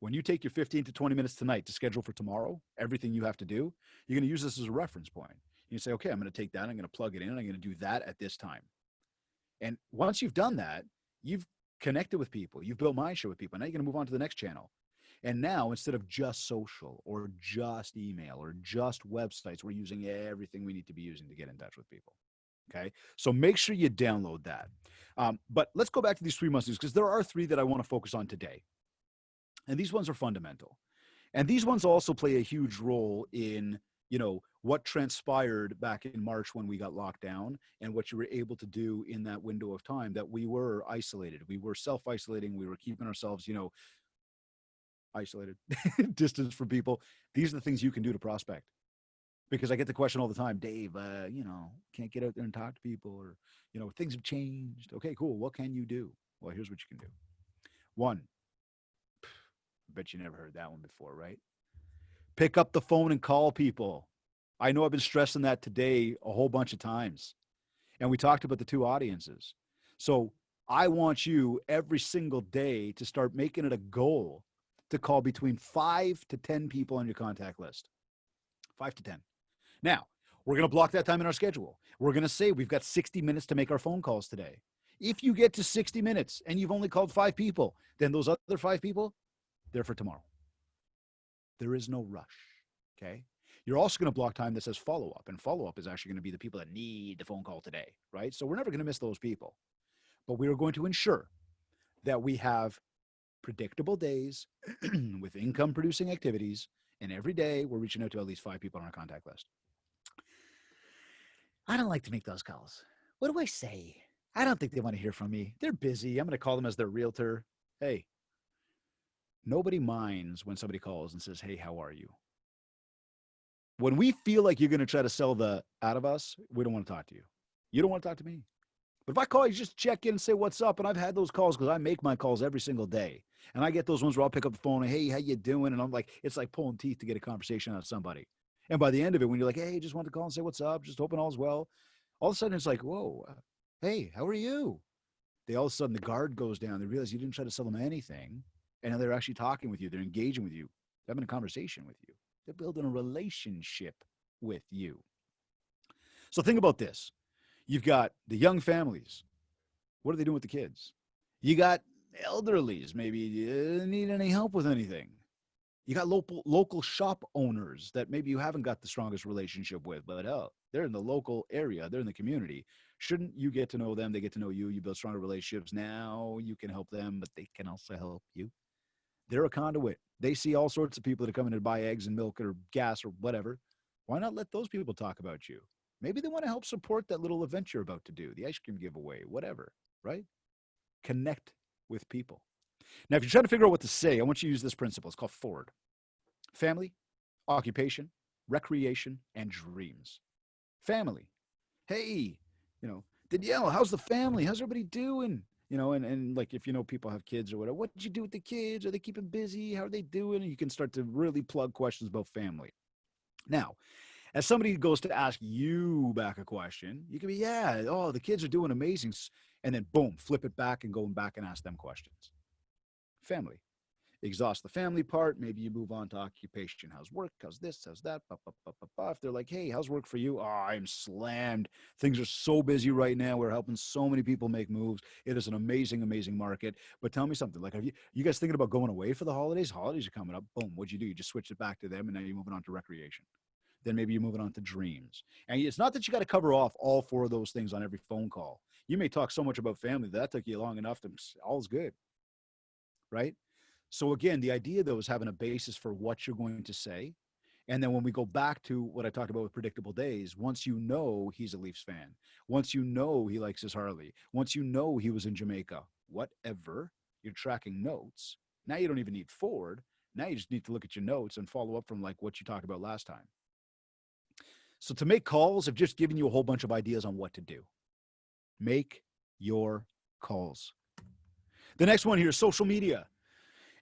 when you take your 15 to 20 minutes tonight to schedule for tomorrow, everything you have to do, you're going to use this as a reference point. You say, okay, I'm going to take that. I'm going to plug it in. And I'm going to do that at this time. And once you've done that, you've connected with people. You've built mindshare with people. Now you're going to move on to the next channel. And now, instead of just social or just email or just websites, we're using everything we need to be using to get in touch with people. Okay. So make sure you download that. But let's go back to these 3 must-dos, because there are 3 that I want to focus on today. And these ones are fundamental. And these ones also play a huge role in, you know, what transpired back in March when we got locked down and what you were able to do in that window of time that we were isolated. We were self-isolating. We were keeping ourselves, you know, isolated, distance from people. These are the things you can do to prospect. Because I get the question all the time, Dave, you know, can't get out there and talk to people, or, you know, things have changed. Okay, cool. What can you do? Well, here's what you can do. 1, I bet you never heard that one before, right? Pick up the phone and call people. I know I've been stressing that today a whole bunch of times. And we talked about the 2 audiences. So I want you every single day to start making it a goal to call between 5 to 10 people on your contact list. 5 to 10. Now, we're going to block that time in our schedule. We're going to say we've got 60 minutes to make our phone calls today. If you get to 60 minutes and you've only called 5 people, then those other 5 people, they're for tomorrow. There is no rush, okay? You're also going to block time that says follow-up, and follow-up is actually going to be the people that need the phone call today, right? So we're never going to miss those people. But we are going to ensure that we have predictable days with income-producing activities, and every day we're reaching out to at least 5 people on our contact list. I don't like to make those calls. What do I say? I don't think they want to hear from me. They're busy. I'm going to call them as their realtor. Hey, nobody minds when somebody calls and says, hey, how are you? When we feel like you're going to try to sell the out of us, we don't want to talk to you. You don't want to talk to me. But if I call you, just check in and say what's up. And I've had those calls because I make my calls every single day. And I get those ones where I'll pick up the phone and, hey, how you doing? And I'm like, it's like pulling teeth to get a conversation out of somebody. And by the end of it, when you're like, hey, just want to call and say what's up, just hoping all's well, all of a sudden it's like, whoa, hey, how are you? They all of a sudden, the guard goes down. They realize you didn't try to sell them anything. And they're actually talking with you. They're engaging with you, having a conversation with you. They're building a relationship with you. So think about this. You've got the young families. What are they doing with the kids? You got elderlies. Maybe you need any help with anything. You got local shop owners that maybe you haven't got the strongest relationship with, but they're in the local area, they're in the community. Shouldn't you get to know them? They get to know you. You build stronger relationships. Now you can help them, but they can also help you. They're a conduit. They see all sorts of people that are coming to buy eggs and milk or gas or whatever. Why not let those people talk about you? Maybe they want to help support that little event you're about to do, the ice cream giveaway, whatever, right? Connect with people. Now, if you're trying to figure out what to say, I want you to use this principle. It's called FORD: family, occupation, recreation, and dreams. Family. Hey, Danielle, how's the family? How's everybody doing? And like if people have kids or whatever, what did you do with the kids? Are they keeping busy? How are they doing? And you can start to really plug questions about family. Now, as somebody goes to ask you back a question, you can be, yeah, oh, the kids are doing amazing. And then boom, flip it back and going back and ask them questions. Family. Exhaust the family part. Maybe you move on to occupation. How's work? How's this? How's that? If they're like, hey, how's work for you? Oh, I'm slammed. Things are so busy right now. We're helping so many people make moves. It is an amazing, amazing market. But tell me something. Like, have you guys thinking about going away for the holidays? Holidays are coming up. Boom. What'd you do? You just switched it back to them, and now you're moving on to recreation. Then maybe you're moving on to dreams. And it's not that you got to cover off all four of those things on every phone call. You may talk so much about family that took you long enough to all's good, right? So again, the idea though is having a basis for what you're going to say. And then when we go back to what I talked about with predictable days, once you know he's a Leafs fan, once you know he likes his Harley, once you know he was in Jamaica, whatever, you're tracking notes. Now you don't even need forward. Now you just need to look at your notes and follow up from like what you talked about last time. So to make calls, I've just given you a whole bunch of ideas on what to do. Make your calls. The next one here is social media.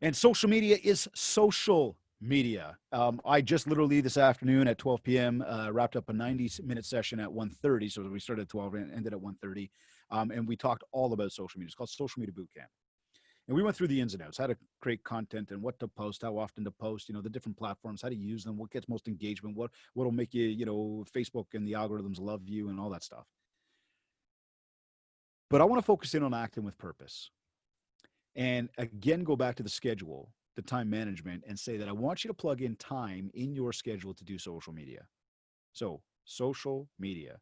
And social media is social media. I just literally this afternoon at 12 p.m. Wrapped up a 90-minute session at 1:30. So we started at 12 and ended at 1:30. And we talked all about social media. It's called Social Media Bootcamp. And we went through the ins and outs, how to create content and what to post, how often to post, the different platforms, how to use them, what gets most engagement, what'll make you, Facebook and the algorithms love you and all that stuff. But I want to focus in on acting with purpose. And again, go back to the schedule, the time management, and say that I want you to plug in time in your schedule to do social media. So social media,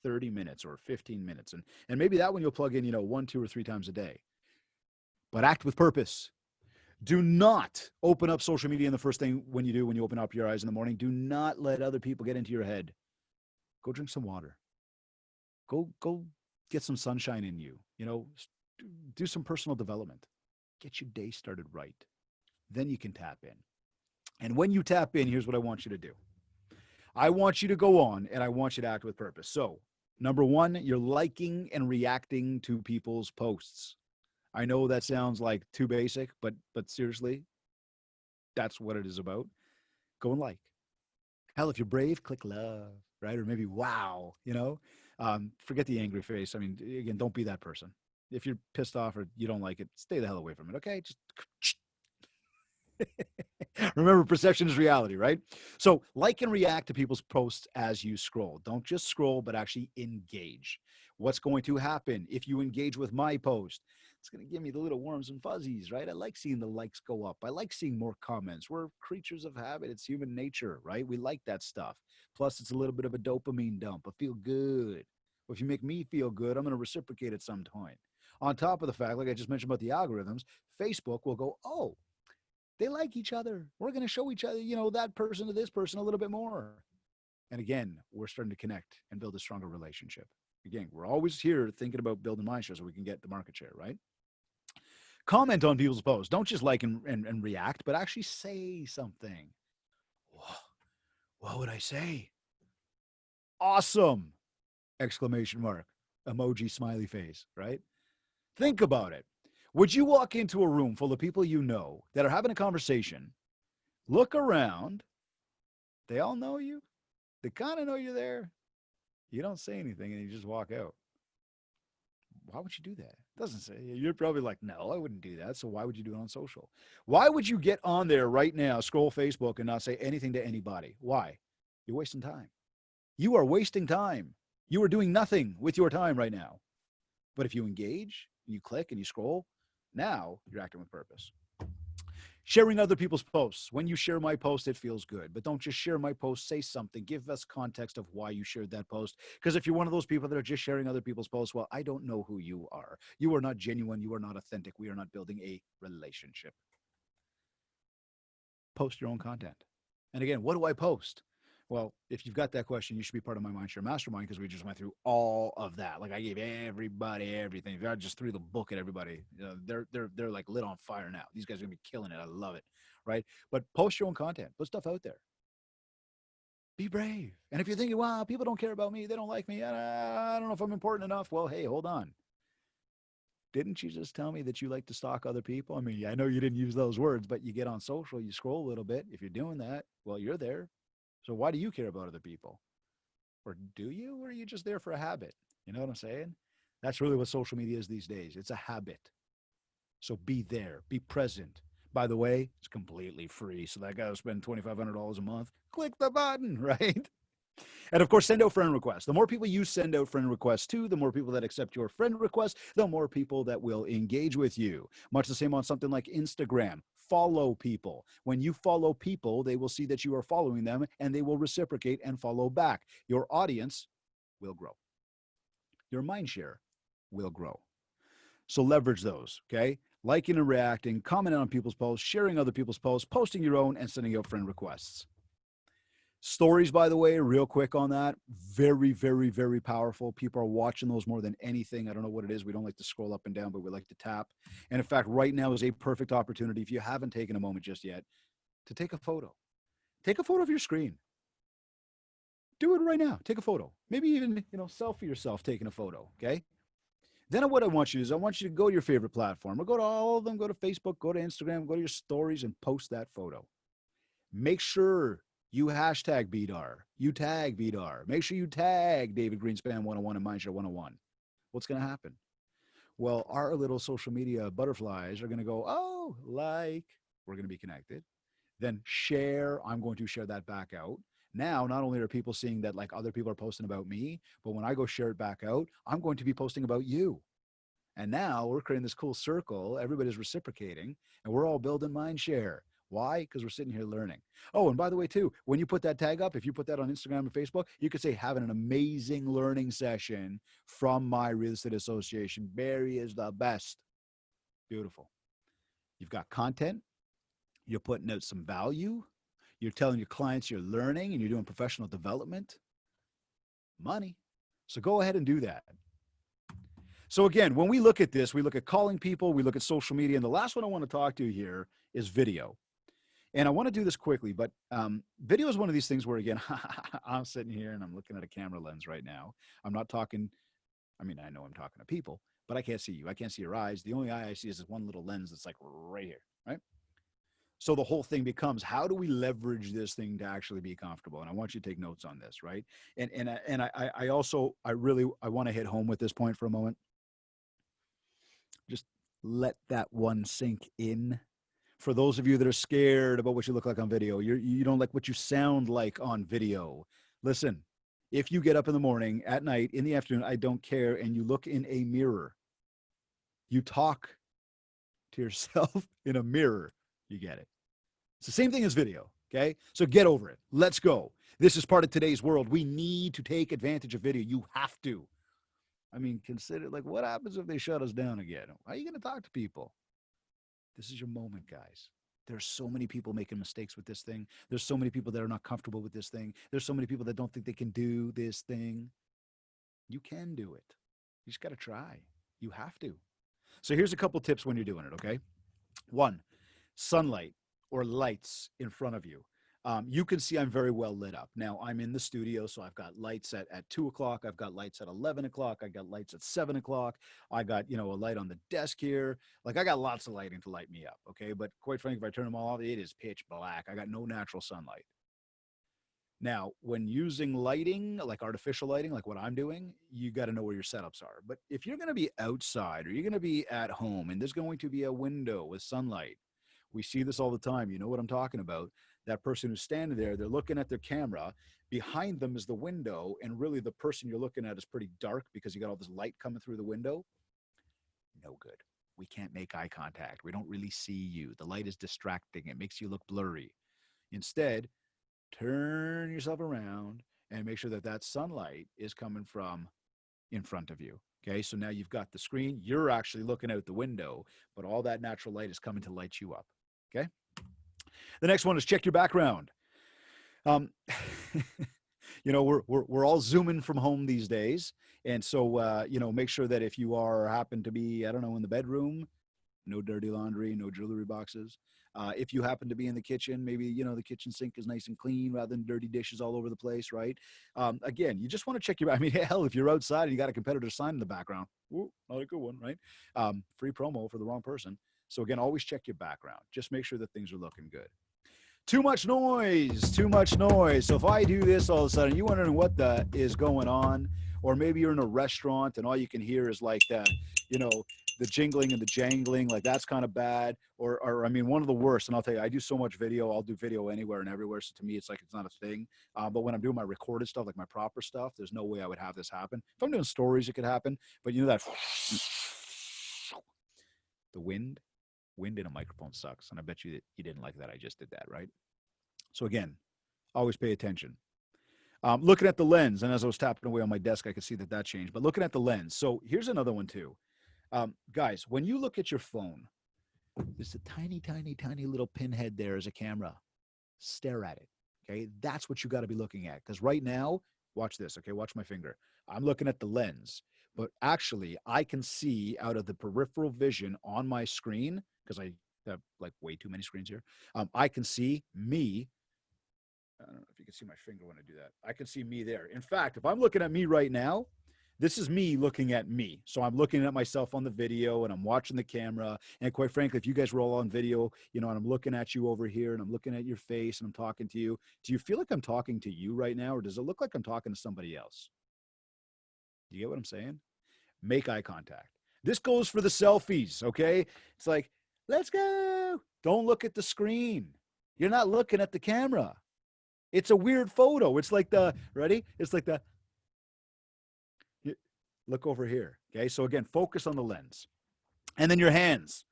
30 minutes or 15 minutes. And maybe that one you'll plug in, 1, 2, or 3 times a day. But act with purpose. Do not open up social media and the first thing when you open up your eyes in the morning. Do not let other people get into your head. Go drink some water. Go get some sunshine in you. Do some personal development. Get your day started right. Then you can tap in. And when you tap in, here's what I want you to do. I want you to go on and I want you to act with purpose. So, number 1, you're liking and reacting to people's posts. I know that sounds like too basic, but seriously, that's what it is about. Go and like. Hell, if you're brave, click love, right? Or maybe wow, forget the angry face. I mean, again, don't be that person. If you're pissed off or you don't like it, stay the hell away from it, okay? Just remember, perception is reality, right? So like and react to people's posts as you scroll. Don't just scroll, but actually engage. What's going to happen if you engage with my post? It's going to give me the little warms and fuzzies, right? I like seeing the likes go up. I like seeing more comments. We're creatures of habit. It's human nature, right? We like that stuff. Plus, it's a little bit of a dopamine dump. I feel good. Well, if you make me feel good, I'm going to reciprocate at some point. On top of the fact, like I just mentioned about the algorithms, Facebook will go, oh, they like each other. We're going to show each other, that person to this person a little bit more. And again, we're starting to connect and build a stronger relationship. Again, we're always here thinking about building Mindshare so we can get the market share, right? Comment on people's posts. Don't just like and react, but actually say something. Whoa, what would I say? Awesome! Exclamation mark. Emoji smiley face, right? Think about it. Would you walk into a room full of people you know that are having a conversation, look around, they all know you, they kind of know you're there, you don't say anything and you just walk out? Why would you do that? It doesn't say. You're probably like, no, I wouldn't do that. So why would you do it on social? Why would you get on there right now, scroll Facebook and not say anything to anybody? Why? You're wasting time. You are wasting time. You are doing nothing with your time right now. But if you engage, you click and you scroll, now you're acting with purpose. Sharing other people's posts. When you share my post, it feels good. But don't just share my post. Say something. Give us context of why you shared that post. Because if you're one of those people that are just sharing other people's posts, well, I don't know who you are. You are not genuine. You are not authentic. We are not building a relationship. Post your own content. And again, what do I post? Well, if you've got that question, you should be part of my Mindshare Mastermind because we just went through all of that. Like I gave everybody everything. If I just threw the book at everybody, they're like lit on fire now. These guys are gonna be killing it. I love it, right? But post your own content. Put stuff out there. Be brave. And if you're thinking, wow, people don't care about me, they don't like me, I don't know if I'm important enough. Well, hey, hold on. Didn't you just tell me that you like to stalk other people? I mean, I know you didn't use those words, but you get on social, you scroll a little bit. If you're doing that, well, you're there. So why do you care about other people? Or do you? Or are you just there for a habit? You know what I'm saying? That's really what social media is these days. It's a habit. So be there, be present. By the way, it's completely free. So that guy will spend $2,500 a month. Click the button, right? And of course, send out friend requests. The more people you send out friend requests to, the more people that accept your friend request, the more people that will engage with you. Much the same on something like Instagram. Follow people. When you follow people, they will see that you are following them and they will reciprocate and follow back. Your audience will grow. Your mind share will grow. So leverage those, okay? Liking and reacting, commenting on people's posts, sharing other people's posts, posting your own, and sending out friend requests. Stories, by the way, real quick on that, very, very, very powerful. People are watching those more than anything. I don't know what it is. We don't like to scroll up and down, but we like to tap. And in fact, right now is a perfect opportunity, if you haven't taken a moment just yet, to take a photo. Take a photo of your screen. Do it right now. Take a photo. Maybe even, selfie yourself taking a photo, okay? Then what I want you to do is I want you to go to your favorite platform or go to all of them, go to Facebook, go to Instagram, go to your stories and post that photo. Make sure you hashtag BDAR. You tag BDAR. Make sure you tag David Greenspan 101 and Mindshare 101. What's going to happen? Well, our little social media butterflies are going to go, oh, like, we're going to be connected. Then share, I'm going to share that back out. Now, not only are people seeing that like other people are posting about me, but when I go share it back out, I'm going to be posting about you. And now we're creating this cool circle. Everybody's reciprocating and we're all building Mindshare. Why? Because we're sitting here learning. Oh, and by the way, too, when you put that tag up, if you put that on Instagram and Facebook, you could say, having an amazing learning session from my real estate association. Barry is the best. Beautiful. You've got content. You're putting out some value. You're telling your clients you're learning and you're doing professional development. Money. So go ahead and do that. So again, when we look at this, we look at calling people, we look at social media, and the last one I want to talk to here is video. And I want to do this quickly, but video is one of these things where, again, I'm sitting here and I'm looking at a camera lens right now. I'm not talking, I mean, I know I'm talking to people, but I can't see you. I can't see your eyes. The only eye I see is this one little lens that's like right here, right? So the whole thing becomes, how do we leverage this thing to actually be comfortable? And I want you to take notes on this, right? I also, I want to hit home with this point for a moment. Just let that one sink in. For those of you that are scared about what you look like on video, you don't like what you sound like on video. Listen, if you get up in the morning, at night, in the afternoon, I don't care, and you look in a mirror, you talk to yourself in a mirror, you get it. It's the same thing as video, okay? So get over it. Let's go. This is part of today's world. We need to take advantage of video. You have to. I mean, consider, like, what happens if they shut us down again? How are you going to talk to people? This is your moment, guys. There's so many people making mistakes with this thing. There's so many people that are not comfortable with this thing. There's so many people that don't think they can do this thing. You can do it. You just got to try. You have to. So here's a couple tips when you're doing it, okay? One, sunlight or lights in front of you. You can see I'm very well lit up. Now, I'm in the studio, so I've got lights at 2 o'clock. I've got lights at 11 o'clock. I got lights at 7 o'clock. I got, a light on the desk here. Like, I got lots of lighting to light me up, okay? But quite frankly, if I turn them all off, it is pitch black. I got no natural sunlight. Now, when using lighting, like artificial lighting, like what I'm doing, you got to know where your setups are. But if you're going to be outside or you're going to be at home and there's going to be a window with sunlight, we see this all the time. You know what I'm talking about. That person who's standing there, they're looking at their camera. Behind them is the window. And really the person you're looking at is pretty dark because you got all this light coming through the window. No good. we can't make eye contact. We don't really see you. The light is distracting. It makes you look blurry. Instead, turn yourself around and make sure that that sunlight is coming from in front of you. Okay, so now you've got the screen. You're actually looking out the window, but all that natural light is coming to light you up. Okay. The next one is check your background. Um, we're all zooming from home these days, and so make sure that if you are happen to be, I don't know, in the bedroom, no dirty laundry, no jewelry boxes. If you happen to be in the kitchen, maybe the kitchen sink is nice and clean rather than dirty dishes all over the place, right? Again, you just want to check your. I mean, hell, if you're outside and you got a competitor sign in the background, ooh, not a good one, right? Free promo for the wrong person. So again, always check your background. Just make sure that things are looking good. Too much noise, too much noise. So if I do this all of a sudden, you wondering what the is going on, or maybe you're in a restaurant and all you can hear is like the jingling and the jangling, like that's kind of bad. Or I mean, one of the worst, and I'll tell you, I do so much video, I'll do video anywhere and everywhere. So to me, it's like, it's not a thing. But when I'm doing my recorded stuff, like my proper stuff, there's no way I would have this happen. If I'm doing stories, it could happen, but that the wind in a microphone sucks. And I bet you that you didn't like that. I just did that, right? So again, always pay attention. Looking at the lens, and as I was tapping away on my desk, I could see that changed. But looking at the lens, so here's another one too. Guys, when you look at your phone, there's a tiny, tiny, tiny little pinhead there as a camera. Stare at it. Okay, that's what you got to be looking at. Because right now, watch this. Okay, watch my finger. I'm looking at the lens, but actually, I can see out of the peripheral vision on my screen, because I have like way too many screens here. I can see me. I don't know if you can see my finger when I do that. I can see me there. In fact, if I'm looking at me right now, this is me looking at me. So I'm looking at myself on the video and I'm watching the camera. And quite frankly, if you guys were all on video, and I'm looking at you over here and I'm looking at your face and I'm talking to you, do you feel like I'm talking to you right now? Or does it look like I'm talking to somebody else? Do you get what I'm saying? Make eye contact. This goes for the selfies, okay? It's like, let's go. Don't look at the screen. You're not looking at the camera. It's a weird photo. It's like ready? It's like look over here. Okay. So again, focus on the lens. And then your hands.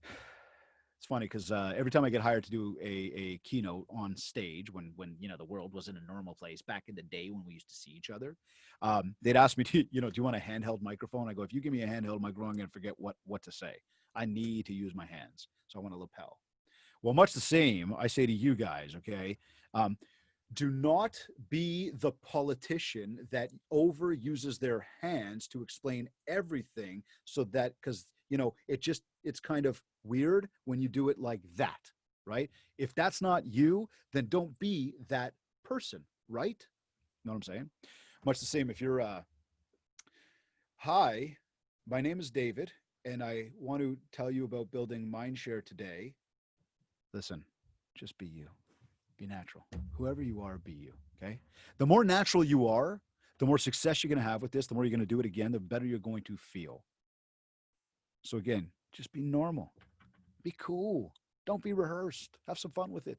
It's funny because every time I get hired to do a keynote on stage, when the world was in a normal place back in the day when we used to see each other, they'd ask me, do you want a handheld microphone? I go, if you give me a handheld microphone, I'm going to forget what to say. I need to use my hands. So I want a lapel. Well, much the same, I say to you guys, okay? Do not be the politician that overuses their hands to explain everything, so that, because, it's kind of weird when you do it like that, right? If that's not you, then don't be that person, right? Know what I'm saying? Much the same if you're, hi, my name is David, and I want to tell you about building Mindshare today. Listen, just be you. Be natural. Whoever you are, be you. Okay. The more natural you are, the more success you're going to have with this, the more you're going to do it again, the better you're going to feel. So again, just be normal. Be cool. Don't be rehearsed. Have some fun with it.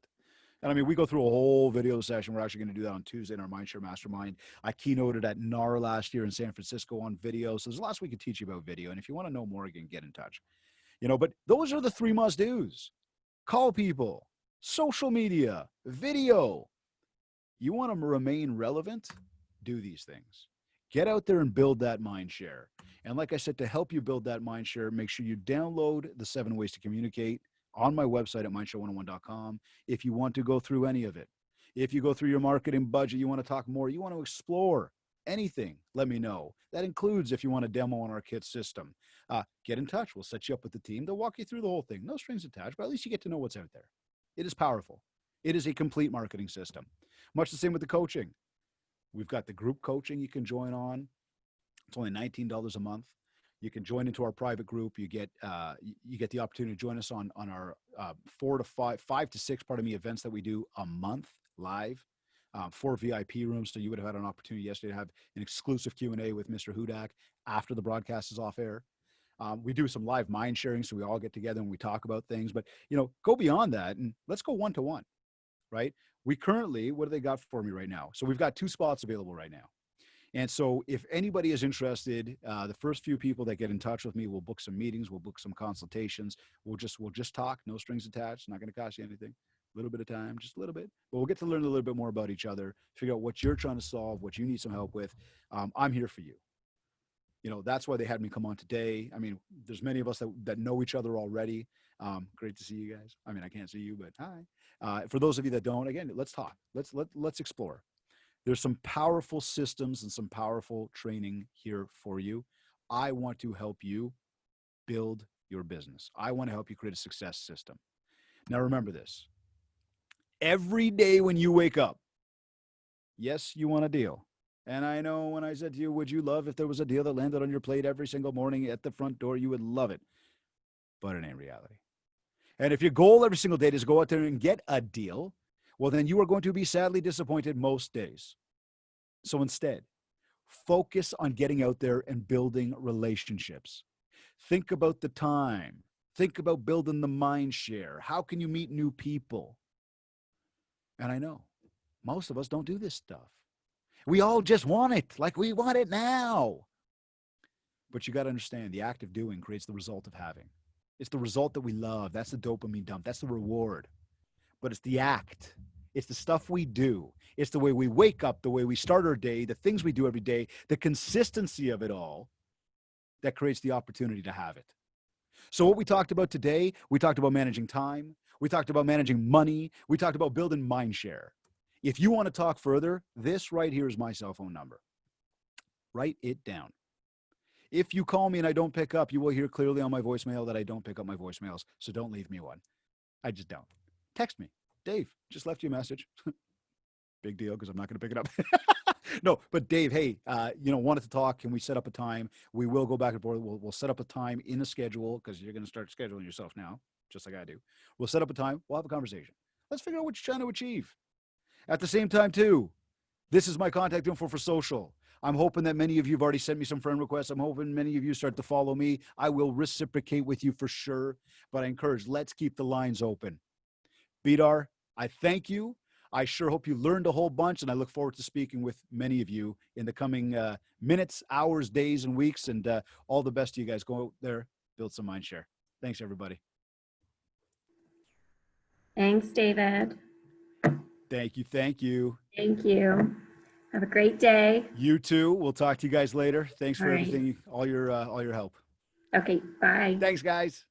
And I mean, we go through a whole video session. We're actually going to do that on Tuesday in our Mindshare Mastermind. I keynoted at NAR last year in San Francisco on video. So there's lots we can teach you about video. And if you want to know more, again, get in touch. But those are the 3 must-dos. Call people, social media, video. You want to remain relevant? Do these things. Get out there and build that mind share. And like I said, to help you build that mind share, make sure you download the 7 ways to communicate on my website at mindshare101.com if you want to go through any of it. If you go through your marketing budget, you want to talk more, you want to explore anything, let me know. That includes if you want a demo on our kit system. Get in touch. We'll set you up with the team. They'll walk you through the whole thing. No strings attached, but at least you get to know what's out there. It is powerful. It is a complete marketing system. Much the same with the coaching. We've got the group coaching you can join on. It's only $19 a month. You can join into our private group. You get the opportunity to join us on our 5 to 6 events that we do a month live. 4 VIP rooms. So you would have had an opportunity yesterday to have an exclusive Q&A with Mr. Hudak after the broadcast is off air. We do some live mind sharing, so we all get together and we talk about things. But go beyond that and let's go one-to-one. Right? We currently, what do they got for me right now? So we've got 2 spots available right now. And so if anybody is interested, the first few people that get in touch with me, we'll book some meetings, we'll book some consultations. We'll just talk, no strings attached, not going to cost you anything. A little bit of time, just a little bit. But we'll get to learn a little bit more about each other, figure out what you're trying to solve, what you need some help with. I'm here for you. That's why they had me come on today. I mean, there's many of us that know each other already. Great to see you guys. I mean, I can't see you, but hi. For those of you that don't, again, let's talk. Let's explore. There's some powerful systems and some powerful training here for you. I want to help you build your business. I want to help you create a success system. Now, remember this. Every day when you wake up, yes, you want a deal. And I know when I said to you, would you love if there was a deal that landed on your plate every single morning at the front door? You would love it. But it ain't reality. And if your goal every single day is to go out there and get a deal, well, then you are going to be sadly disappointed most days. So instead, focus on getting out there and building relationships. Think about the time. Think about building the mind share. How can you meet new people? And I know most of us don't do this stuff. We all just want it, like we want it now. But you got to understand, the act of doing creates the result of having. It's the result that we love. That's the dopamine dump. That's the reward. But it's the act. It's the stuff we do. It's the way we wake up, the way we start our day, the things we do every day, the consistency of it all that creates the opportunity to have it. So what we talked about today, we talked about managing time. We talked about managing money. We talked about building Mindshare. If you want to talk further, this right here is my cell phone number. Write it down. If you call me and I don't pick up, you will hear clearly on my voicemail that I don't pick up my voicemails. So don't leave me one. I just don't. Text me. Dave, just left you a message. Big deal, because I'm not going to pick it up. No, but Dave, hey, wanted to talk. Can we set up a time? We will go back and forth. We'll set up a time in a schedule, because you're going to start scheduling yourself now, just like I do. We'll set up a time. We'll have a conversation. Let's figure out what you're trying to achieve. At the same time, too, this is my contact info for social. I'm hoping that many of you have already sent me some friend requests. I'm hoping many of you start to follow me. I will reciprocate with you for sure, but I encourage, let's keep the lines open. Bidar, I thank you. I sure hope you learned a whole bunch, and I look forward to speaking with many of you in the coming minutes, hours, days, and weeks, and all the best to you guys. Go out there, build some Mindshare. Thanks, everybody. Thanks, David. Thank you. Thank you. Thank you. Have a great day. You too. We'll talk to you guys later. Thanks All for right. everything, all your help. Okay, bye. Thanks, guys.